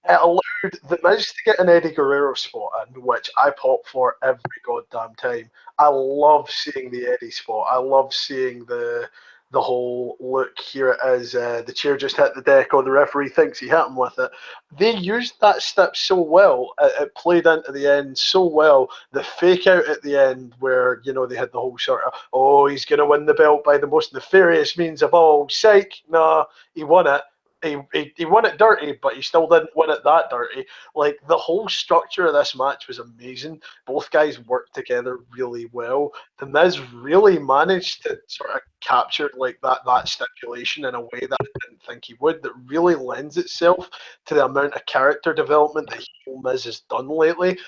It allowed the Miz to get an Eddie Guerrero spot in, which I pop for every goddamn time. I love seeing the Eddie spot. I love seeing the whole look, here it is, the chair just hit the deck, or the referee thinks he hit him with it. They used that step so well. It played into the end so well. The fake out at the end where, you know, they had the whole sort of, oh, he's going to win the belt by the most nefarious means of all. Psych. Nah, he won it. He won it dirty, but he still didn't win it that dirty. Like, the whole structure of this match was amazing. Both guys worked together really well. The Miz really managed to sort of capture like that stipulation in a way that I didn't think he would. That really lends itself to the amount of character development that Miz has done lately.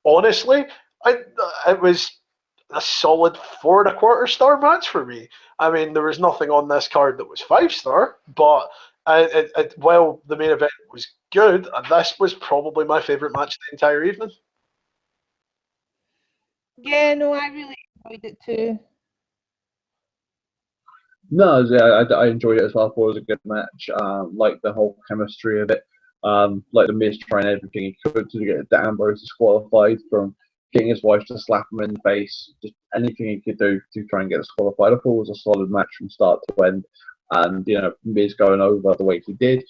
Honestly, it was a solid 4.25 star match for me. I mean, there was nothing on this card that was 5-star, but while the main event was good, this was probably my favourite match of the entire evening. Yeah, no, I really enjoyed it too. No, yeah, I enjoyed it as well. I thought it was a good match. Like the whole chemistry of it. Like the Miz trying everything he could to get Ambrose disqualified, from getting his wife to slap him in the face, just anything he could do to try and get disqualified. I thought it was a solid match from start to end. And, you know, Miz going over the way he did.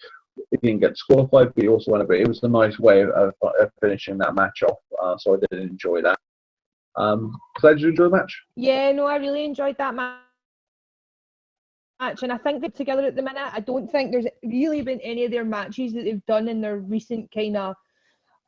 He didn't get disqualified, but he also went a bit. It was a nice way of finishing that match off. So I did enjoy that. So did you enjoy the match? Yeah, no, I really enjoyed that match. match, and I think they're together at the minute. I don't think there's really been any of their matches that they've done in their recent kind of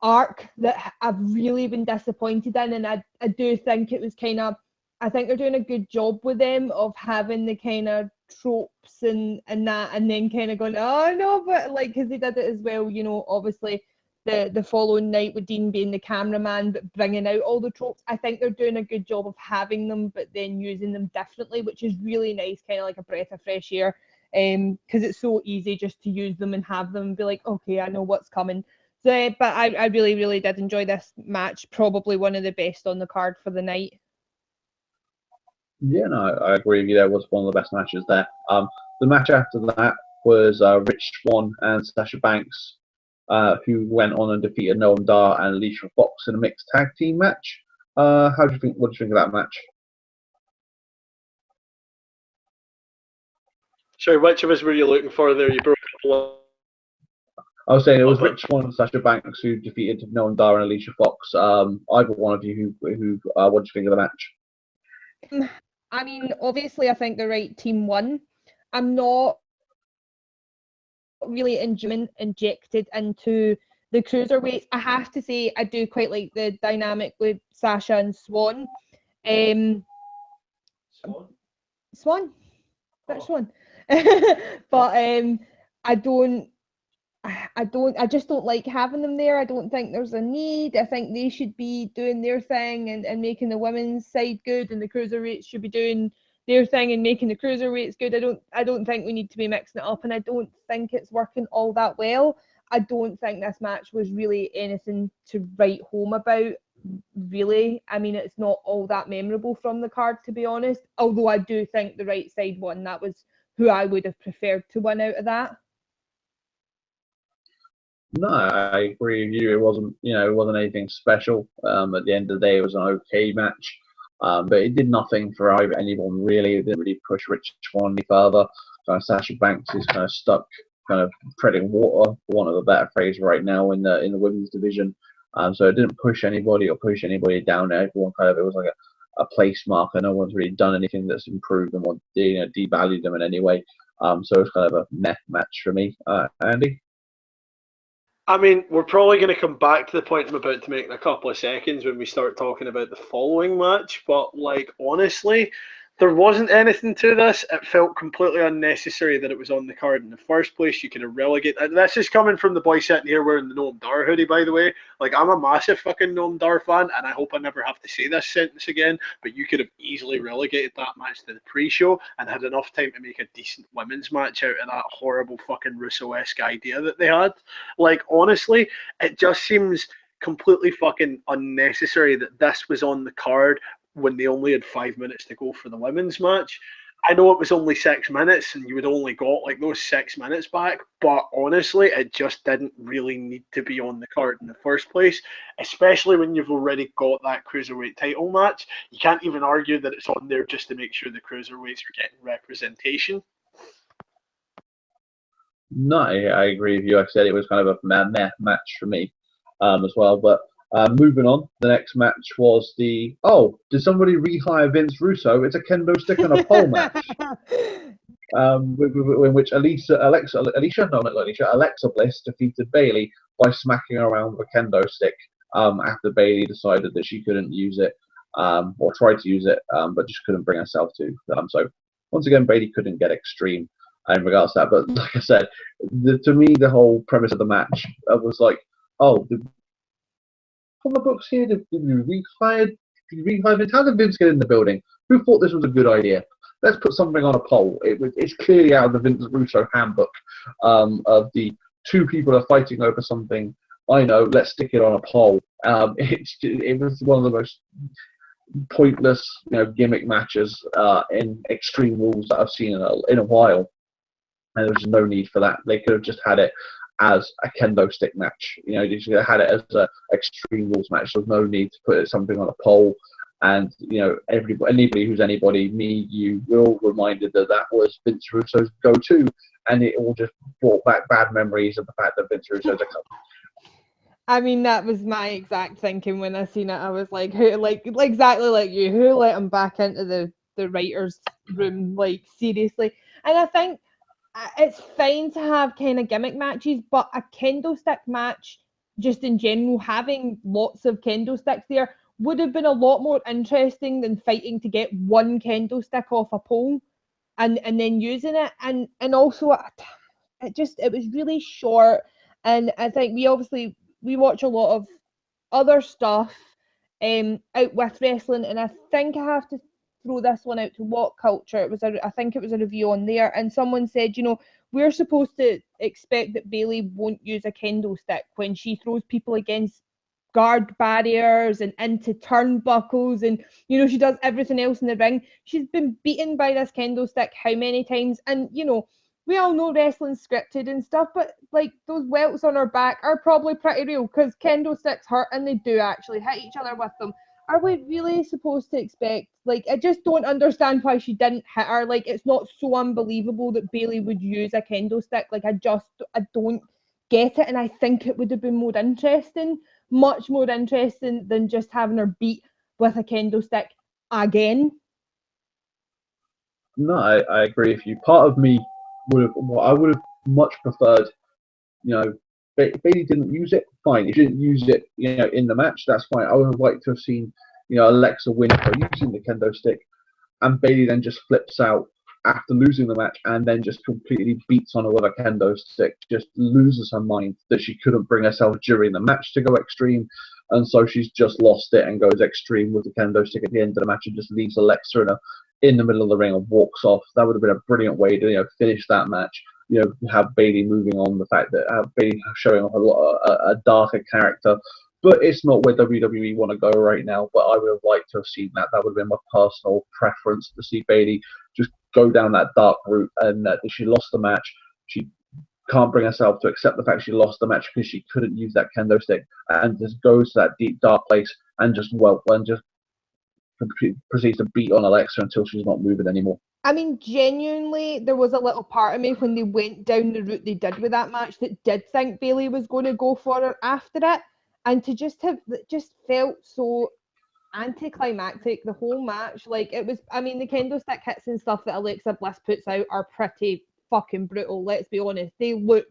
arc that I've really been disappointed in, and I do think it was kind of, I think they're doing a good job with them of having the kind of tropes and that, and then kind of going, oh no, but like, because they did it as well, you know, obviously the following night with Dean being the cameraman, but bringing out all the tropes. I think they're doing a good job of having them, but then using them differently, which is really nice, kind of like a breath of fresh air, because it's so easy just to use them and have them and be like, okay, I know what's coming. So, but I really, really did enjoy this match. Probably one of the best on the card for the night. Yeah, no, I agree with you. That was one of the best matches there. The match after that was Rich Swann and Sasha Banks, who went on and defeated Noam Dar and Alicia Fox in a mixed tag team match. How do you think? What do you think of that match? Sorry, which of us were you looking for there? You broke up. I was saying it was Rich Swann and Sasha Banks who defeated Noam Dar and Alicia Fox. Either one of you, who what do you think of the match? I mean, obviously, I think the right team won. I'm not really injected into the cruiserweights. I have to say, I do quite like the dynamic with Sasha and Swan. Swan? Which one? But I just don't like having them there. I don't think there's a need. I think they should be doing their thing and making the women's side good, and the cruiserweights should be doing their thing and making the cruiserweights good. I don't think we need to be mixing it up, and I don't think it's working all that well. I don't think this match was really anything to write home about, really. I mean, it's not all that memorable from the card, to be honest, although I do think the right side won. That was who I would have preferred to win out of that. No, I agree with you. It wasn't anything special. At the end of the day, it was an okay match, but it did nothing for anyone really. It didn't really push Rich Swann any further. Sasha Banks is kind of stuck, kind of treading water, for want of a better phrase, right now in the women's division. So it didn't push anybody or push anybody down. Everyone it was like a place marker. No one's really done anything that's improved them or devalued them in any way. So it's kind of a meh match for me. Andy? I mean, we're probably going to come back to the point I'm about to make in a couple of seconds when we start talking about the following match, but like, honestly, there wasn't anything to this. It felt completely unnecessary that it was on the card in the first place. You could have relegated. This is coming from the boy sitting here wearing the Noam Dar hoodie, by the way. Like, I'm a massive fucking Noam Dar fan, and I hope I never have to say this sentence again, but you could have easily relegated that match to the pre-show and had enough time to make a decent women's match out of that horrible fucking Russo-esque idea that they had. Like, honestly, it just seems completely fucking unnecessary that this was on the card when they only had 5 minutes to go for the women's match. I know it was only 6 minutes and you would only got like those 6 minutes back, but honestly, it just didn't really need to be on the card in the first place, especially when you've already got that cruiserweight title match. You can't even argue that it's on there just to make sure the cruiserweights are getting representation. No, I agree with you. Like I said, it was kind of a meh match for me as well. But moving on, the next match was did somebody rehire Vince Russo? It's a kendo stick and a pole match. In which Alexa Bliss defeated Bayley by smacking her around with a kendo stick after Bayley decided that she couldn't use it or tried to use it, but just couldn't bring herself to. So once again, Bayley couldn't get extreme in regards to that. But like I said, to me, the whole premise of the match was like, from the books here, did you rehire Vince? How did Vince get in the building? Who thought this was a good idea? Let's put something on a poll. It's clearly out of the Vince Russo handbook of the two people are fighting over something. I know. Let's stick it on a poll. It was one of the most pointless, gimmick matches in Extreme Rules that I've seen in a while. And there was no need for that. They could have just had it as a kendo stick match. You should have had it as a Extreme Rules match. There's no need to put something on a poll. And anybody who's anybody, me, you, we're all reminded that was Vince Russo's go-to, and it all just brought back bad memories of the fact that Vince Russo's a couple. I mean, that was my exact thinking when I seen it. I was like, who, like exactly like you, who let him back into the writers' room? Like, seriously. And I think it's fine to have kind of gimmick matches, but a kendo stick match, just in general, having lots of kendo sticks there would have been a lot more interesting than fighting to get one kendo stick off a pole and then using it. And also it was really short. And I think we watch a lot of other stuff out with wrestling, and I think I have to throw this one out to What Culture. I think it was a review on there, and someone said, we're supposed to expect that Bailey won't use a kendo stick when she throws people against guard barriers and into turnbuckles, and she does everything else in the ring. She's been beaten by this kendo stick how many times? And we all know wrestling's scripted and stuff, but like those welts on her back are probably pretty real because kendo sticks hurt and they do actually hit each other with them. Are we really supposed to expect, like, I just don't understand why she didn't hit her. Like, it's not so unbelievable that Bailey would use a kendo stick. Like, I don't get it, and I think it would have been more interesting, much more interesting than just having her beat with a kendo stick again. No, I agree with you. Part of me I would have much preferred, Bailey didn't use it, fine. If she didn't use it, in the match, that's fine. I would have liked to have seen, Alexa win for using the kendo stick, and Bailey then just flips out after losing the match and then just completely beats on her with a kendo stick, just loses her mind that she couldn't bring herself during the match to go extreme, and so she's just lost it and goes extreme with the kendo stick at the end of the match and just leaves Alexa in the middle of the ring and walks off. That would have been a brilliant way to finish that match. Have Bailey moving on, the fact that have Bailey showing off a darker character. But it's not where WWE want to go right now. But I would have liked to have seen that. That would have been my personal preference, to see Bailey just go down that dark route, and that if she lost the match, she can't bring herself to accept the fact she lost the match because she couldn't use that kendo stick, and just goes to that deep dark place and just proceeds to beat on Alexa until she's not moving anymore. I mean, genuinely, there was a little part of me when they went down the route they did with that match that did think Bailey was going to go for her after it, and to just felt so anticlimactic, the whole match. Like, it was, I mean, the kendo stick hits and stuff that Alexa Bliss puts out are pretty fucking brutal, let's be honest. They look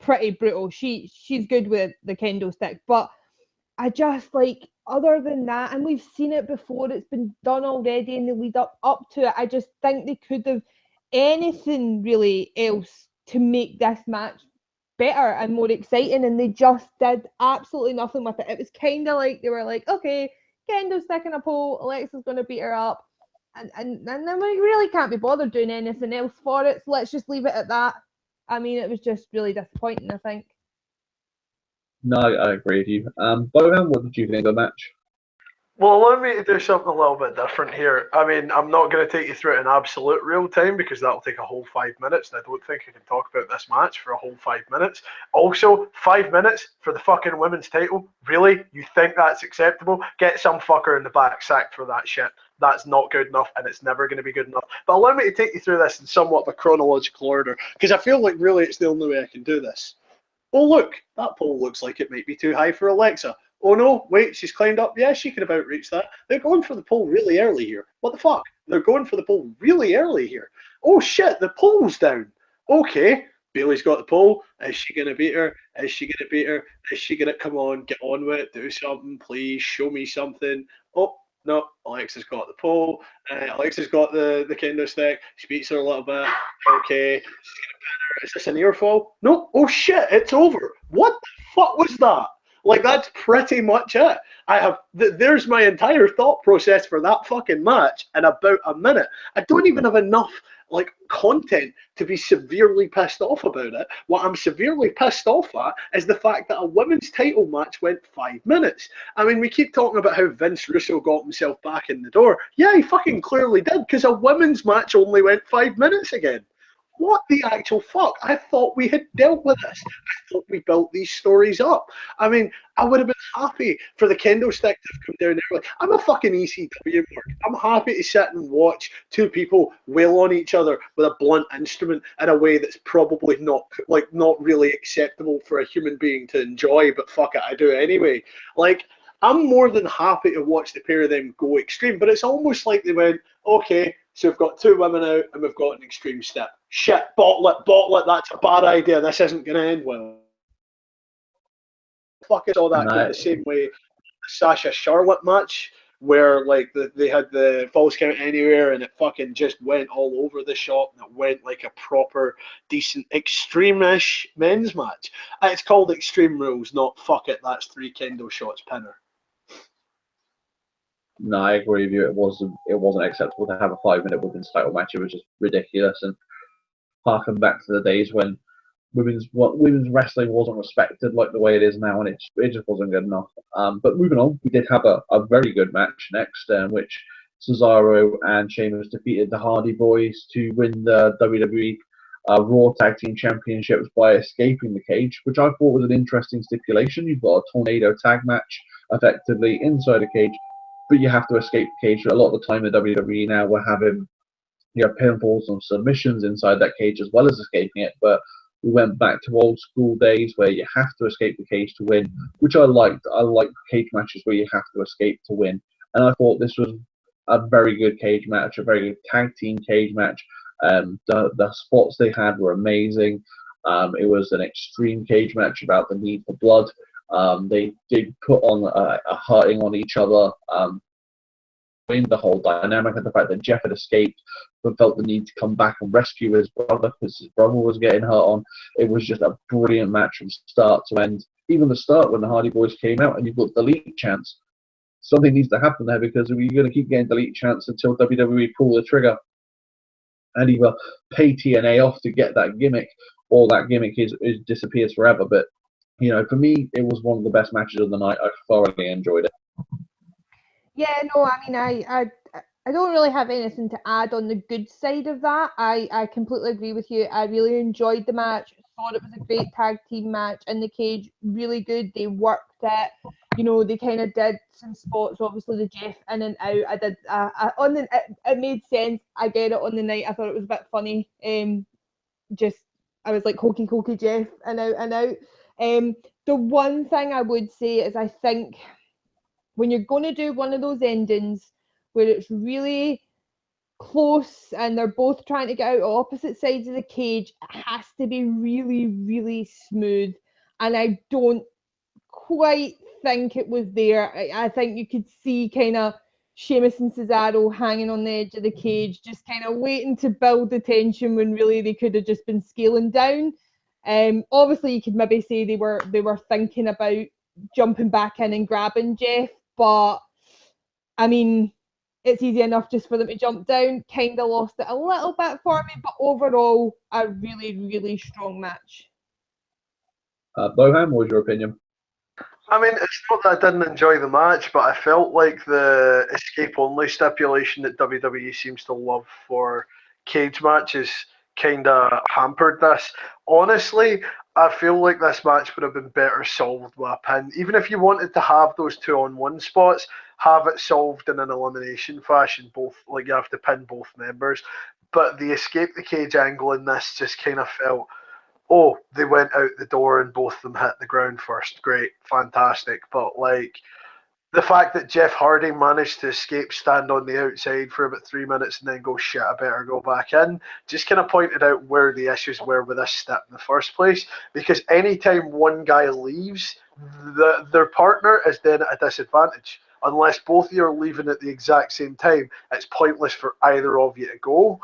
pretty brutal. She's good with the kendo stick, but I just, like, other than that, and we've seen it before, it's been done already in the lead up to it. I just think they could have anything really else to make this match better and more exciting, and they just did absolutely nothing with it. It was kind of like they were like, okay, Kendo's sticking a pole, Alexa's going to beat her up, and then we really can't be bothered doing anything else for it, so let's just leave it at that. I mean, it was just really disappointing, I think. No, I agree with you. Bohan, what did you think of the match? Well, allow me to do something a little bit different here. I mean, I'm not going to take you through it in absolute real time because that'll take a whole 5 minutes, and I don't think I can talk about this match for a whole 5 minutes. Also, 5 minutes for the fucking women's title? Really? You think that's acceptable? Get some fucker in the back sacked for that shit. That's not good enough, and it's never going to be good enough. But allow me to take you through this in somewhat of a chronological order, because I feel like really it's the only way I can do this. Oh, look, that pole looks like it might be too high for Alexa. Oh no, wait, she's climbed up. Yeah, she could about reach that. They're going for the pole really early here. What the fuck? They're going for the pole really early here. Oh shit, the pole's down. Okay, Bailey's got the pole. Is she going to beat her? Is she going to beat her? Is she going to come on, get on with it, do something, please, show me something. Oh, no, Alexa's got the pole. Alexa's got the kendo stick. She beats her a little bit. Okay. Is this a near fall? No. Oh shit, it's over. What the fuck was that? Like, that's pretty much it. There's my entire thought process for that fucking match in about a minute. I don't even have enough, like, content to be severely pissed off about it. What I'm severely pissed off at is the fact that a women's title match went 5 minutes. I mean, we keep talking about how Vince Russo got himself back in the door. Yeah, he fucking clearly did, because a women's match only went 5 minutes again. What the actual fuck? I thought we had dealt with this. I thought we built these stories up. I mean, I would have been happy for the kendo stick to have come down early. I'm a fucking ECW mark. I'm happy to sit and watch two people wail on each other with a blunt instrument in a way that's probably not really acceptable for a human being to enjoy, but fuck it, I do it anyway. Like, I'm more than happy to watch the pair of them go extreme, but it's almost like they went, okay, So we've got 2 women out and we've got an extreme step. Shit, bottle it, that's a bad idea. This isn't going to end well. Fucking saw that go the same way the Sasha Charlotte match, where like they had the false count anywhere and it fucking just went all over the shop and it went like a proper decent extreme-ish men's match. It's called Extreme Rules, not fuck it, that's 3 kendo shots pinner. No, I agree with you. It wasn't acceptable to have a 5-minute women's title match. It was just ridiculous, and harken back to the days when women's wrestling wasn't respected like the way it is now, and it just wasn't good enough. But moving on, we did have a very good match next, in which Cesaro and Sheamus defeated the Hardy Boys to win the WWE Raw Tag Team Championships by escaping the cage, which I thought was an interesting stipulation. You've got a tornado tag match effectively inside a cage, but you have to escape the cage. A lot of the time in WWE now we're having pinfalls and submissions inside that cage as well as escaping it, but we went back to old school days where you have to escape the cage to win, which I liked. I like cage matches where you have to escape to win, and I thought this was a very good cage match, a very good tag team cage match. The spots they had were amazing. It was an extreme cage match about the need for blood. They did put on a hurting on each other. The whole dynamic and the fact that Jeff had escaped but felt the need to come back and rescue his brother because his brother was getting hurt on. It was just a brilliant match from start to end. Even the start when the Hardy Boys came out and you've got delete chants. Something needs to happen there because we're going to keep getting delete chants until WWE pull the trigger and either pay TNA off to get that gimmick, or that gimmick is disappears forever. But for me, it was one of the best matches of the night. I thoroughly enjoyed it. Yeah, no, I mean, I don't really have anything to add on the good side of that. I completely agree with you. I really enjoyed the match. Thought it was a great tag team match in the cage. Really good. They worked it. They kind of did some spots. Obviously, the Jeff in and out. I did it made sense. I get it on the night. I thought it was a bit funny. I was like hokey Jeff and out and out. The one thing I would say is I think when you're going to do one of those endings where it's really close and they're both trying to get out opposite sides of the cage, it has to be really, really smooth. And I don't quite think it was there. I think you could see kind of Sheamus and Cesaro hanging on the edge of the cage, just kind of waiting to build the tension when really they could have just been scaling down. Obviously, you could maybe say they were thinking about jumping back in and grabbing Jeff, but I mean, it's easy enough just for them to jump down. Kind of lost it a little bit for me, but overall, a really, really strong match. Bohan, what was your opinion? I mean, it's not that I didn't enjoy the match, but I felt like the escape-only stipulation that WWE seems to love for cage matches kind of hampered this. Honestly, I feel like this match would have been better solved with a pin. Even if you wanted to have those 2-on-1 spots, have it solved in an elimination fashion. Both, like, you have to pin both members. But the escape the cage angle in this just kind of felt, oh, they went out the door and both of them hit the ground first. Great, fantastic. But like the fact that Jeff Hardy managed to escape, stand on the outside for about 3 minutes, and then go, shit, I better go back in, just kind of pointed out where the issues were with this step in the first place. Because anytime one guy leaves, their partner is then at a disadvantage. Unless both of you are leaving at the exact same time, it's pointless for either of you to go.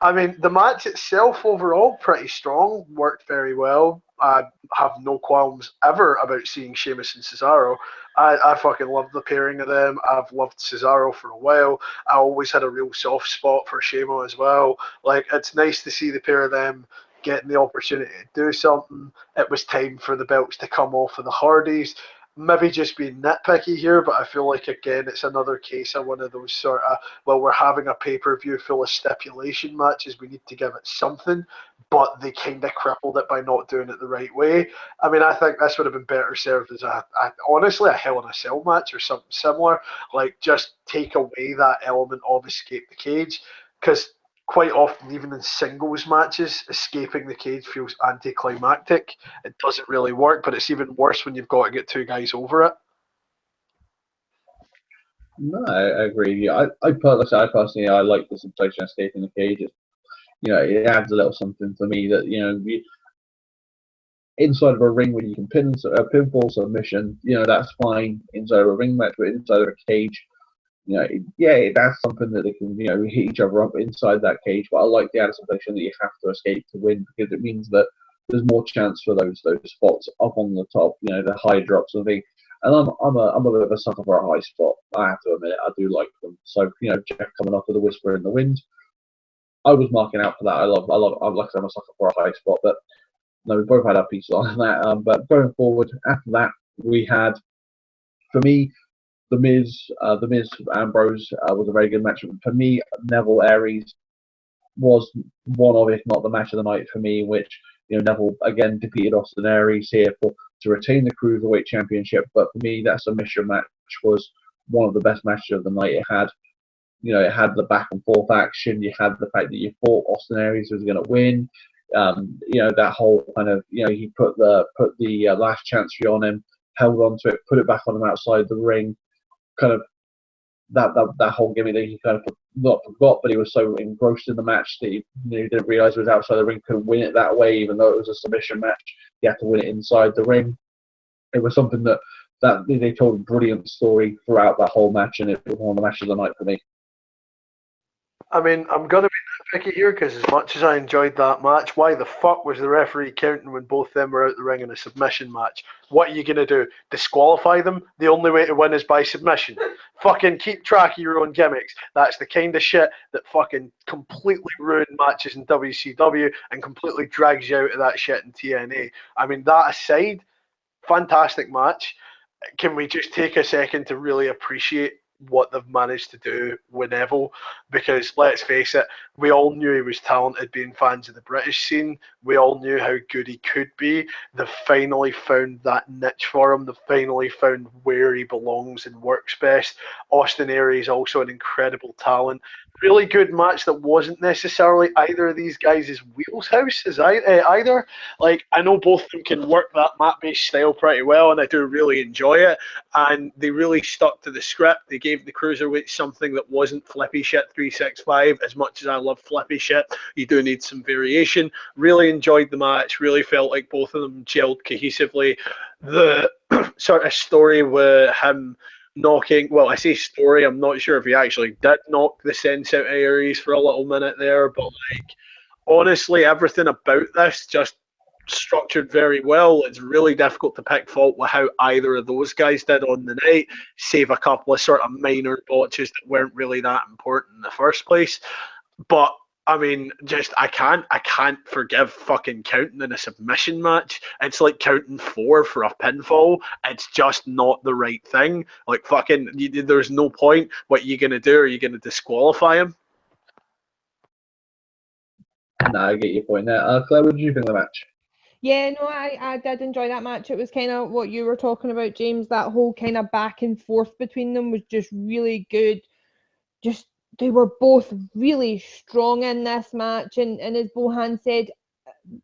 I mean, the match itself overall pretty strong, worked very well. I have no qualms ever about seeing Sheamus and Cesaro. I fucking love the pairing of them. I've loved Cesaro for a while. I always had a real soft spot for Sheamus as well. Like, it's nice to see the pair of them getting the opportunity to do something. It was time for the belts to come off of the Hardys. Maybe just being nitpicky here, but I feel like, again, it's another case of one of those sort of, well, we're having a pay-per-view full of stipulation matches, we need to give it something, but they kind of crippled it by not doing it the right way. I mean, I think this would have been better served as honestly, a Hell in a Cell match or something similar. Like, just take away that element of escape the cage, because quite often, even in singles matches, escaping the cage feels anticlimactic. It doesn't really work, but it's even worse when you've got to get 2 guys over it. No, I agree with you. I personally, I like the sensation of escaping the cage. It adds a little something for me that inside of a ring when you can pinfall submission, that's fine inside of a ring match, but inside of a cage, that's something that they can, hit each other up inside that cage. But I like the added submission that you have to escape to win because it means that there's more chance for those spots up on the top, the high drops and things. And I'm a bit of a sucker for a high spot. I have to admit it, I do like them. So Jeff coming off with a whisper in the wind, I was marking out for that. Like I said, I'm a sucker for a high spot, but no, we both had our pieces on that. But going forward, after that, we had, for me, the Miz Ambrose was a very good match. For me, Neville Aries was one of, if not the match of the night for me, in which Neville again defeated Austin Aries here to retain the Cruiserweight Championship. But for me, that submission match was one of the best matches of the night. It had the back and forth action. You had the fact that you thought Austin Aries was going to win. That whole kind of, he put the last chance on him, held on to it, put it back on him outside the ring. Kind of that whole gimmick that he kind of not forgot, but he was so engrossed in the match that he didn't realize he was outside the ring, couldn't win it that way, even though it was a submission match. He had to win it inside the ring. It was something that they told a brilliant story throughout that whole match, and it was one of the matches of the night for me. I mean, I'm going to be nitpicky here because as much as I enjoyed that match, why the fuck was the referee counting when both them were out the ring in a submission match? What are you going to do? Disqualify them? The only way to win is by submission. Fucking keep track of your own gimmicks. That's the kind of shit that fucking completely ruined matches in WCW and completely drags you out of that shit in TNA. I mean, that aside, fantastic match. Can we just take a second to really appreciate what they've managed to do with Neville? Because let's face it, we all knew he was talented being fans of the British scene. We all knew how good he could be. They've finally found that niche for him. They've finally found where he belongs and works best. Austin Aries also an incredible talent. Really good match that wasn't necessarily either of these guys' wheelhouse either. Like, I know both of them can work that mat-based style pretty well, and I do really enjoy it. And they really stuck to the script. They gave the Cruiserweight something that wasn't flippy shit 365. As much as I love flippy shit, you do need some variation. Really enjoyed the match. Really felt like both of them gelled cohesively. The sort of story with him knocking, well, I say story, I'm not sure if he actually did knock the sense out of Aries for a little minute there, but like, honestly, everything about this just structured very well. It's really difficult to pick fault with how either of those guys did on the night, save a couple of sort of minor botches that weren't really that important in the first place. But I mean, just I can't forgive fucking counting in a submission match. It's like counting four for a pinfall. It's just not the right thing. Like fucking, there's no point. What are you gonna do? Are you gonna disqualify him? No, I get your point there. Claire, what did you think of the match? Yeah, no, I did enjoy that match. It was kind of what you were talking about, James. That whole kind of back and forth between them was just really good. Just they were both really strong in this match, and as Bohan said,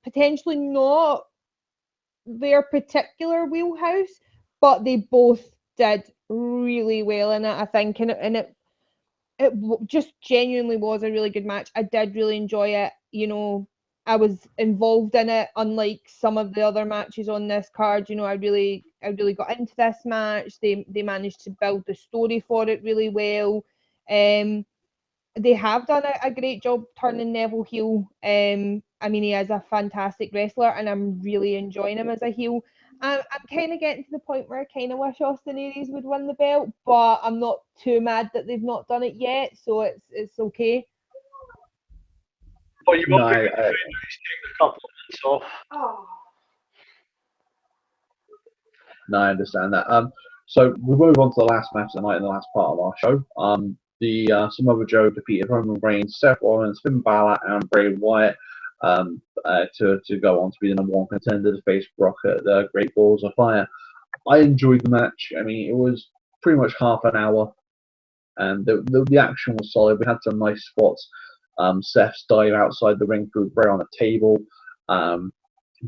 potentially not their particular wheelhouse, but they both did really well in it, I think, and it just genuinely was a really good match. I did really enjoy it. I was involved in it, unlike some of the other matches on this card. I really got into this match. They managed to build the story for it really well. They have done a great job turning Neville heel. I mean, he is a fantastic wrestler, and I'm really enjoying him as a heel. I'm kind of getting to the point where I kind of wish Austin Aries would win the belt, but I'm not too mad that they've not done it yet, so it's okay. Well, you No, will be good to find out he's taking a couple of months off. Oh. no, I understand that. So we move on to the last match of the night and the last part of our show. The Samoa Joe defeated Roman Reigns, Seth Rollins, Finn Balor, and Bray Wyatt to go on to be the number one contender to face Brock at the Great Balls of Fire. I enjoyed the match. I mean, it was pretty much half an hour, and the action was solid. We had some nice spots. Seth's dive outside the ring through Bray on a table.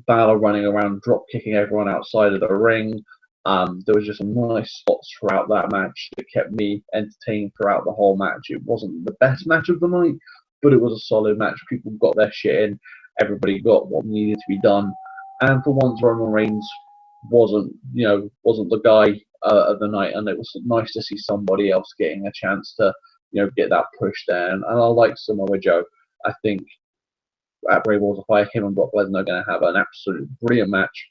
Balor running around, drop kicking everyone outside of the ring. There was just some nice spots throughout that match that kept me entertained throughout the whole match. It wasn't the best match of the night, but it was a solid match. People got their shit in. Everybody got what needed to be done. And for once, Roman Reigns wasn't the guy of the night, and it was nice to see somebody else getting a chance to get that push there. And I like Samoa Joe. I think at Brave Wars of Fire, him and Brock Lesnar are going to have an absolute brilliant match.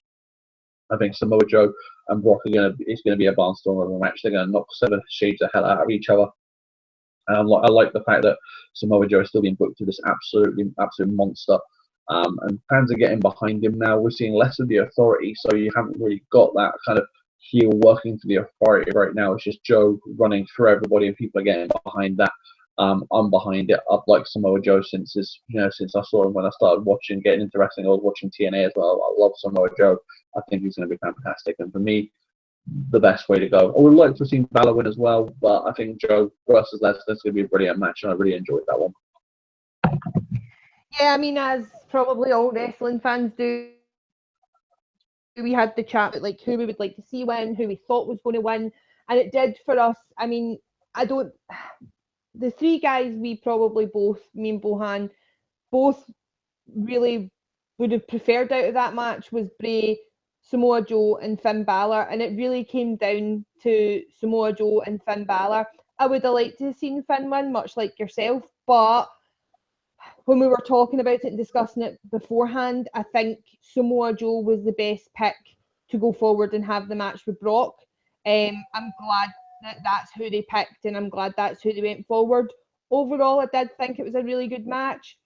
I think Samoa Joe and Brock it's going to be a barnstormer of a match. They're going to knock seven shades of hell out of each other. And I like the fact that Samoa Joe is still being booked to this absolute monster. And fans are getting behind him now. We're seeing less of the authority, so you haven't really got that kind of heel working for the authority right now. It's just Joe running through everybody, and people are getting behind that. I'm behind it. I've liked Samoa Joe since I saw him when I started getting into wrestling. I was watching TNA as well. I love Samoa Joe. I think he's going to be fantastic, and for me, the best way to go. I would like to have seen Balor win as well, but I think Joe versus Lesnar is going to be a brilliant match, and I really enjoyed that one. Yeah, I mean, as probably all wrestling fans do, we had the chat about like who we would like to see win, who we thought was going to win, and it did for us. I mean, the three guys we probably both, me and Bohan, both really would have preferred out of that match was Bray, Samoa Joe, and Finn Balor, and it really came down to Samoa Joe and Finn Balor. I would have liked to have seen Finn win, much like yourself, but when we were talking about it and discussing it beforehand, I think Samoa Joe was the best pick to go forward and have the match with Brock. I'm glad that that's who they picked, and I'm glad that's who they went forward. Overall, I did think it was a really good match.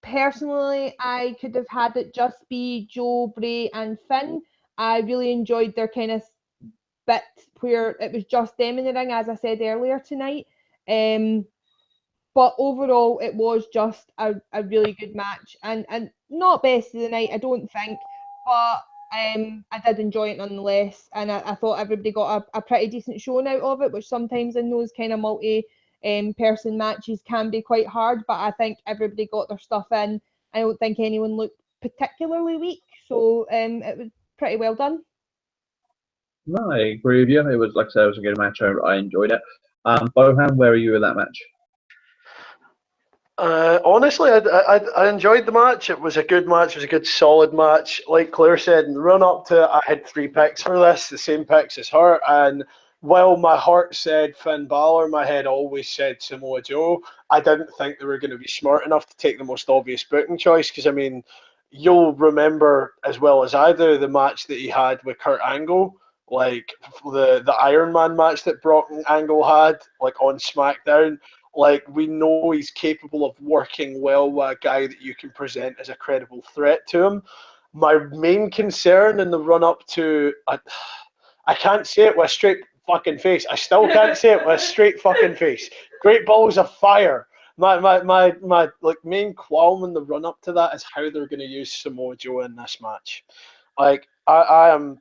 Personally, I could have had it just be Joe, Bray, and Finn. I really enjoyed their kind of bit where it was just them in the ring, as I said earlier tonight. But overall, it was just a really good match, and not best of the night, I don't think, but I did enjoy it nonetheless, and I thought everybody got a pretty decent showing out of it, which sometimes in those kind of person matches can be quite hard, but I think everybody got their stuff in. I don't think anyone looked particularly weak, so it was pretty well done. No, I agree with you. It was, like I said, it was a good match. I enjoyed it. Bohan, where are you in that match? Honestly, I enjoyed the match. It was a good match. It was a good, solid match. Like Claire said, in the run up to it, I had 3 picks for this, the same picks as her. And while my heart said Finn Balor, my head always said Samoa Joe. I didn't think they were going to be smart enough to take the most obvious booking choice. Because, I mean, you'll remember as well as I do the match that he had with Kurt Angle. Like the Iron Man match that Brock Angle had, like on SmackDown. Like, we know he's capable of working well with a guy that you can present as a credible threat to him. My main concern in the run up to, I can't say it with a straight fucking face. I still can't say it with a straight fucking face. Great balls of fire. My like main qualm in the run up to that is how they're going to use Samoa Joe in this match. Like, I am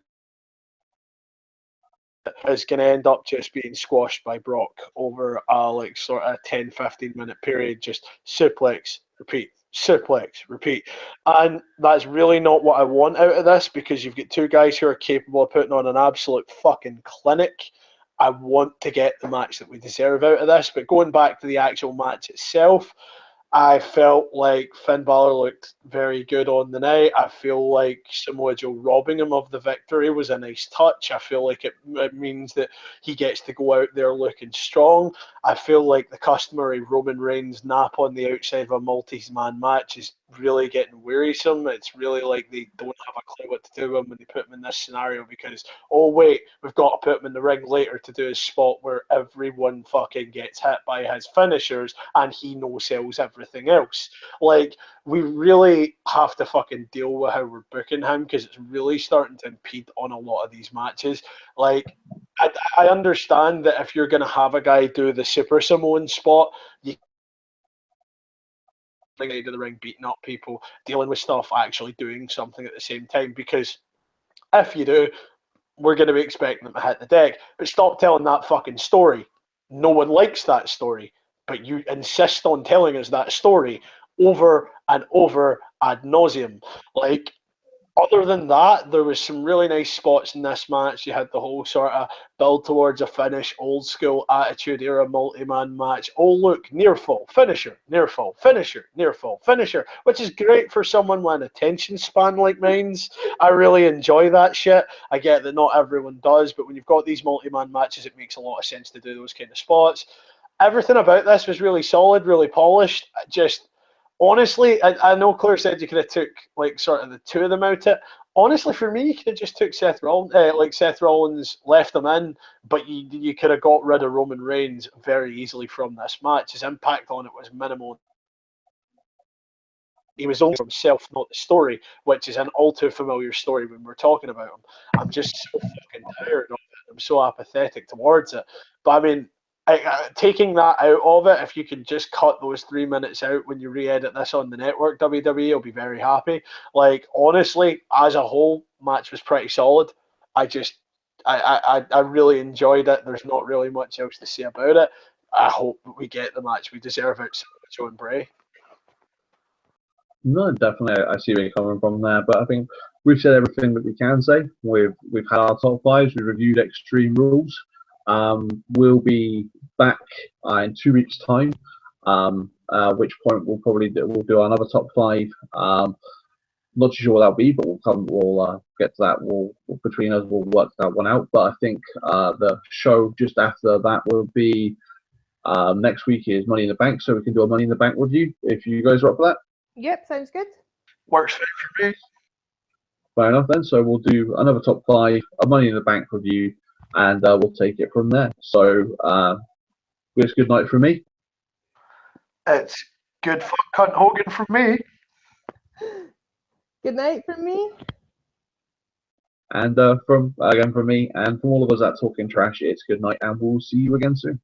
is going to end up just being squashed by Brock over a like sort of 10-15 minute period, just suplex, repeat. And that's really not what I want out of this, because you've got 2 guys who are capable of putting on an absolute fucking clinic. I want to get the match that we deserve out of this. But going back to the actual match itself, I felt like Finn Balor looked very good on the night. I feel like Samoa Joe robbing him of the victory was a nice touch. I feel like it means that he gets to go out there looking strong. I feel like the customary Roman Reigns nap on the outside of a multi-man match is really getting wearisome. It's really like they don't have a clue what to do when they put him in this scenario, because, oh wait, we've got to put him in the ring later to do his spot where everyone fucking gets hit by his finishers and he no-sells everything else. Like, we really have to fucking deal with how we're booking him, because it's really starting to impede on a lot of these matches. Like, I understand that if you're going to have a guy do the Super Samoan spot, you to the ring, beating up people, dealing with stuff, actually doing something at the same time, because if you do, we're going to be expecting them to hit the deck. But stop telling that fucking story. No one likes that story, but you insist on telling us that story over and over ad nauseum. Like, other than that, there was some really nice spots in this match. You had the whole sort of build towards a finish, old school attitude era multi-man match. Oh look, near fall, finisher, near fall, finisher, near fall, finisher, which is great for someone with an attention span like mine's. I really enjoy that shit. I get that not everyone does, but when you've got these multi-man matches, it makes a lot of sense to do those kind of spots. Everything about this was really solid, really polished. Just honestly, I know Claire said you could have took like sort of the two of them out. It honestly, for me, you could have just took Seth Rollins, like Seth Rollins left them in, but you could have got rid of Roman Reigns very easily from this match. His impact on it was minimal. He was only for himself, not the story, which is an all too familiar story when we're talking about him. I'm just so fucking tired of it. I'm so apathetic towards it. But I mean, taking that out of it, if you can just cut those 3 minutes out when you re-edit this on the network, WWE will be very happy. Like honestly, as a whole, match was pretty solid. I just, I really enjoyed it. There's not really much else to say about it. I hope we get the match we deserve outside of Joe and Bray. No, definitely, I see where you're coming from there. But I think we've said everything that we can say. We've had our top fives. We've reviewed Extreme Rules. We'll be back in 2 weeks' time. Which point we'll do another top five. Not too sure what that'll be, but we'll get to that. Between us, we'll work that one out. But I think the show just after that will be next week is Money in the Bank, so we can do a Money in the Bank review if you guys are up for that. Yep, sounds good. Works fine for me. Fair enough then. So we'll do another top five, a Money in the Bank review, and we'll take it from there. So it's good night from me. It's good fuck cunt Hogan from me. Good night from me. And from me, and from all of us at Talking Trash, it's good night, and we'll see you again soon.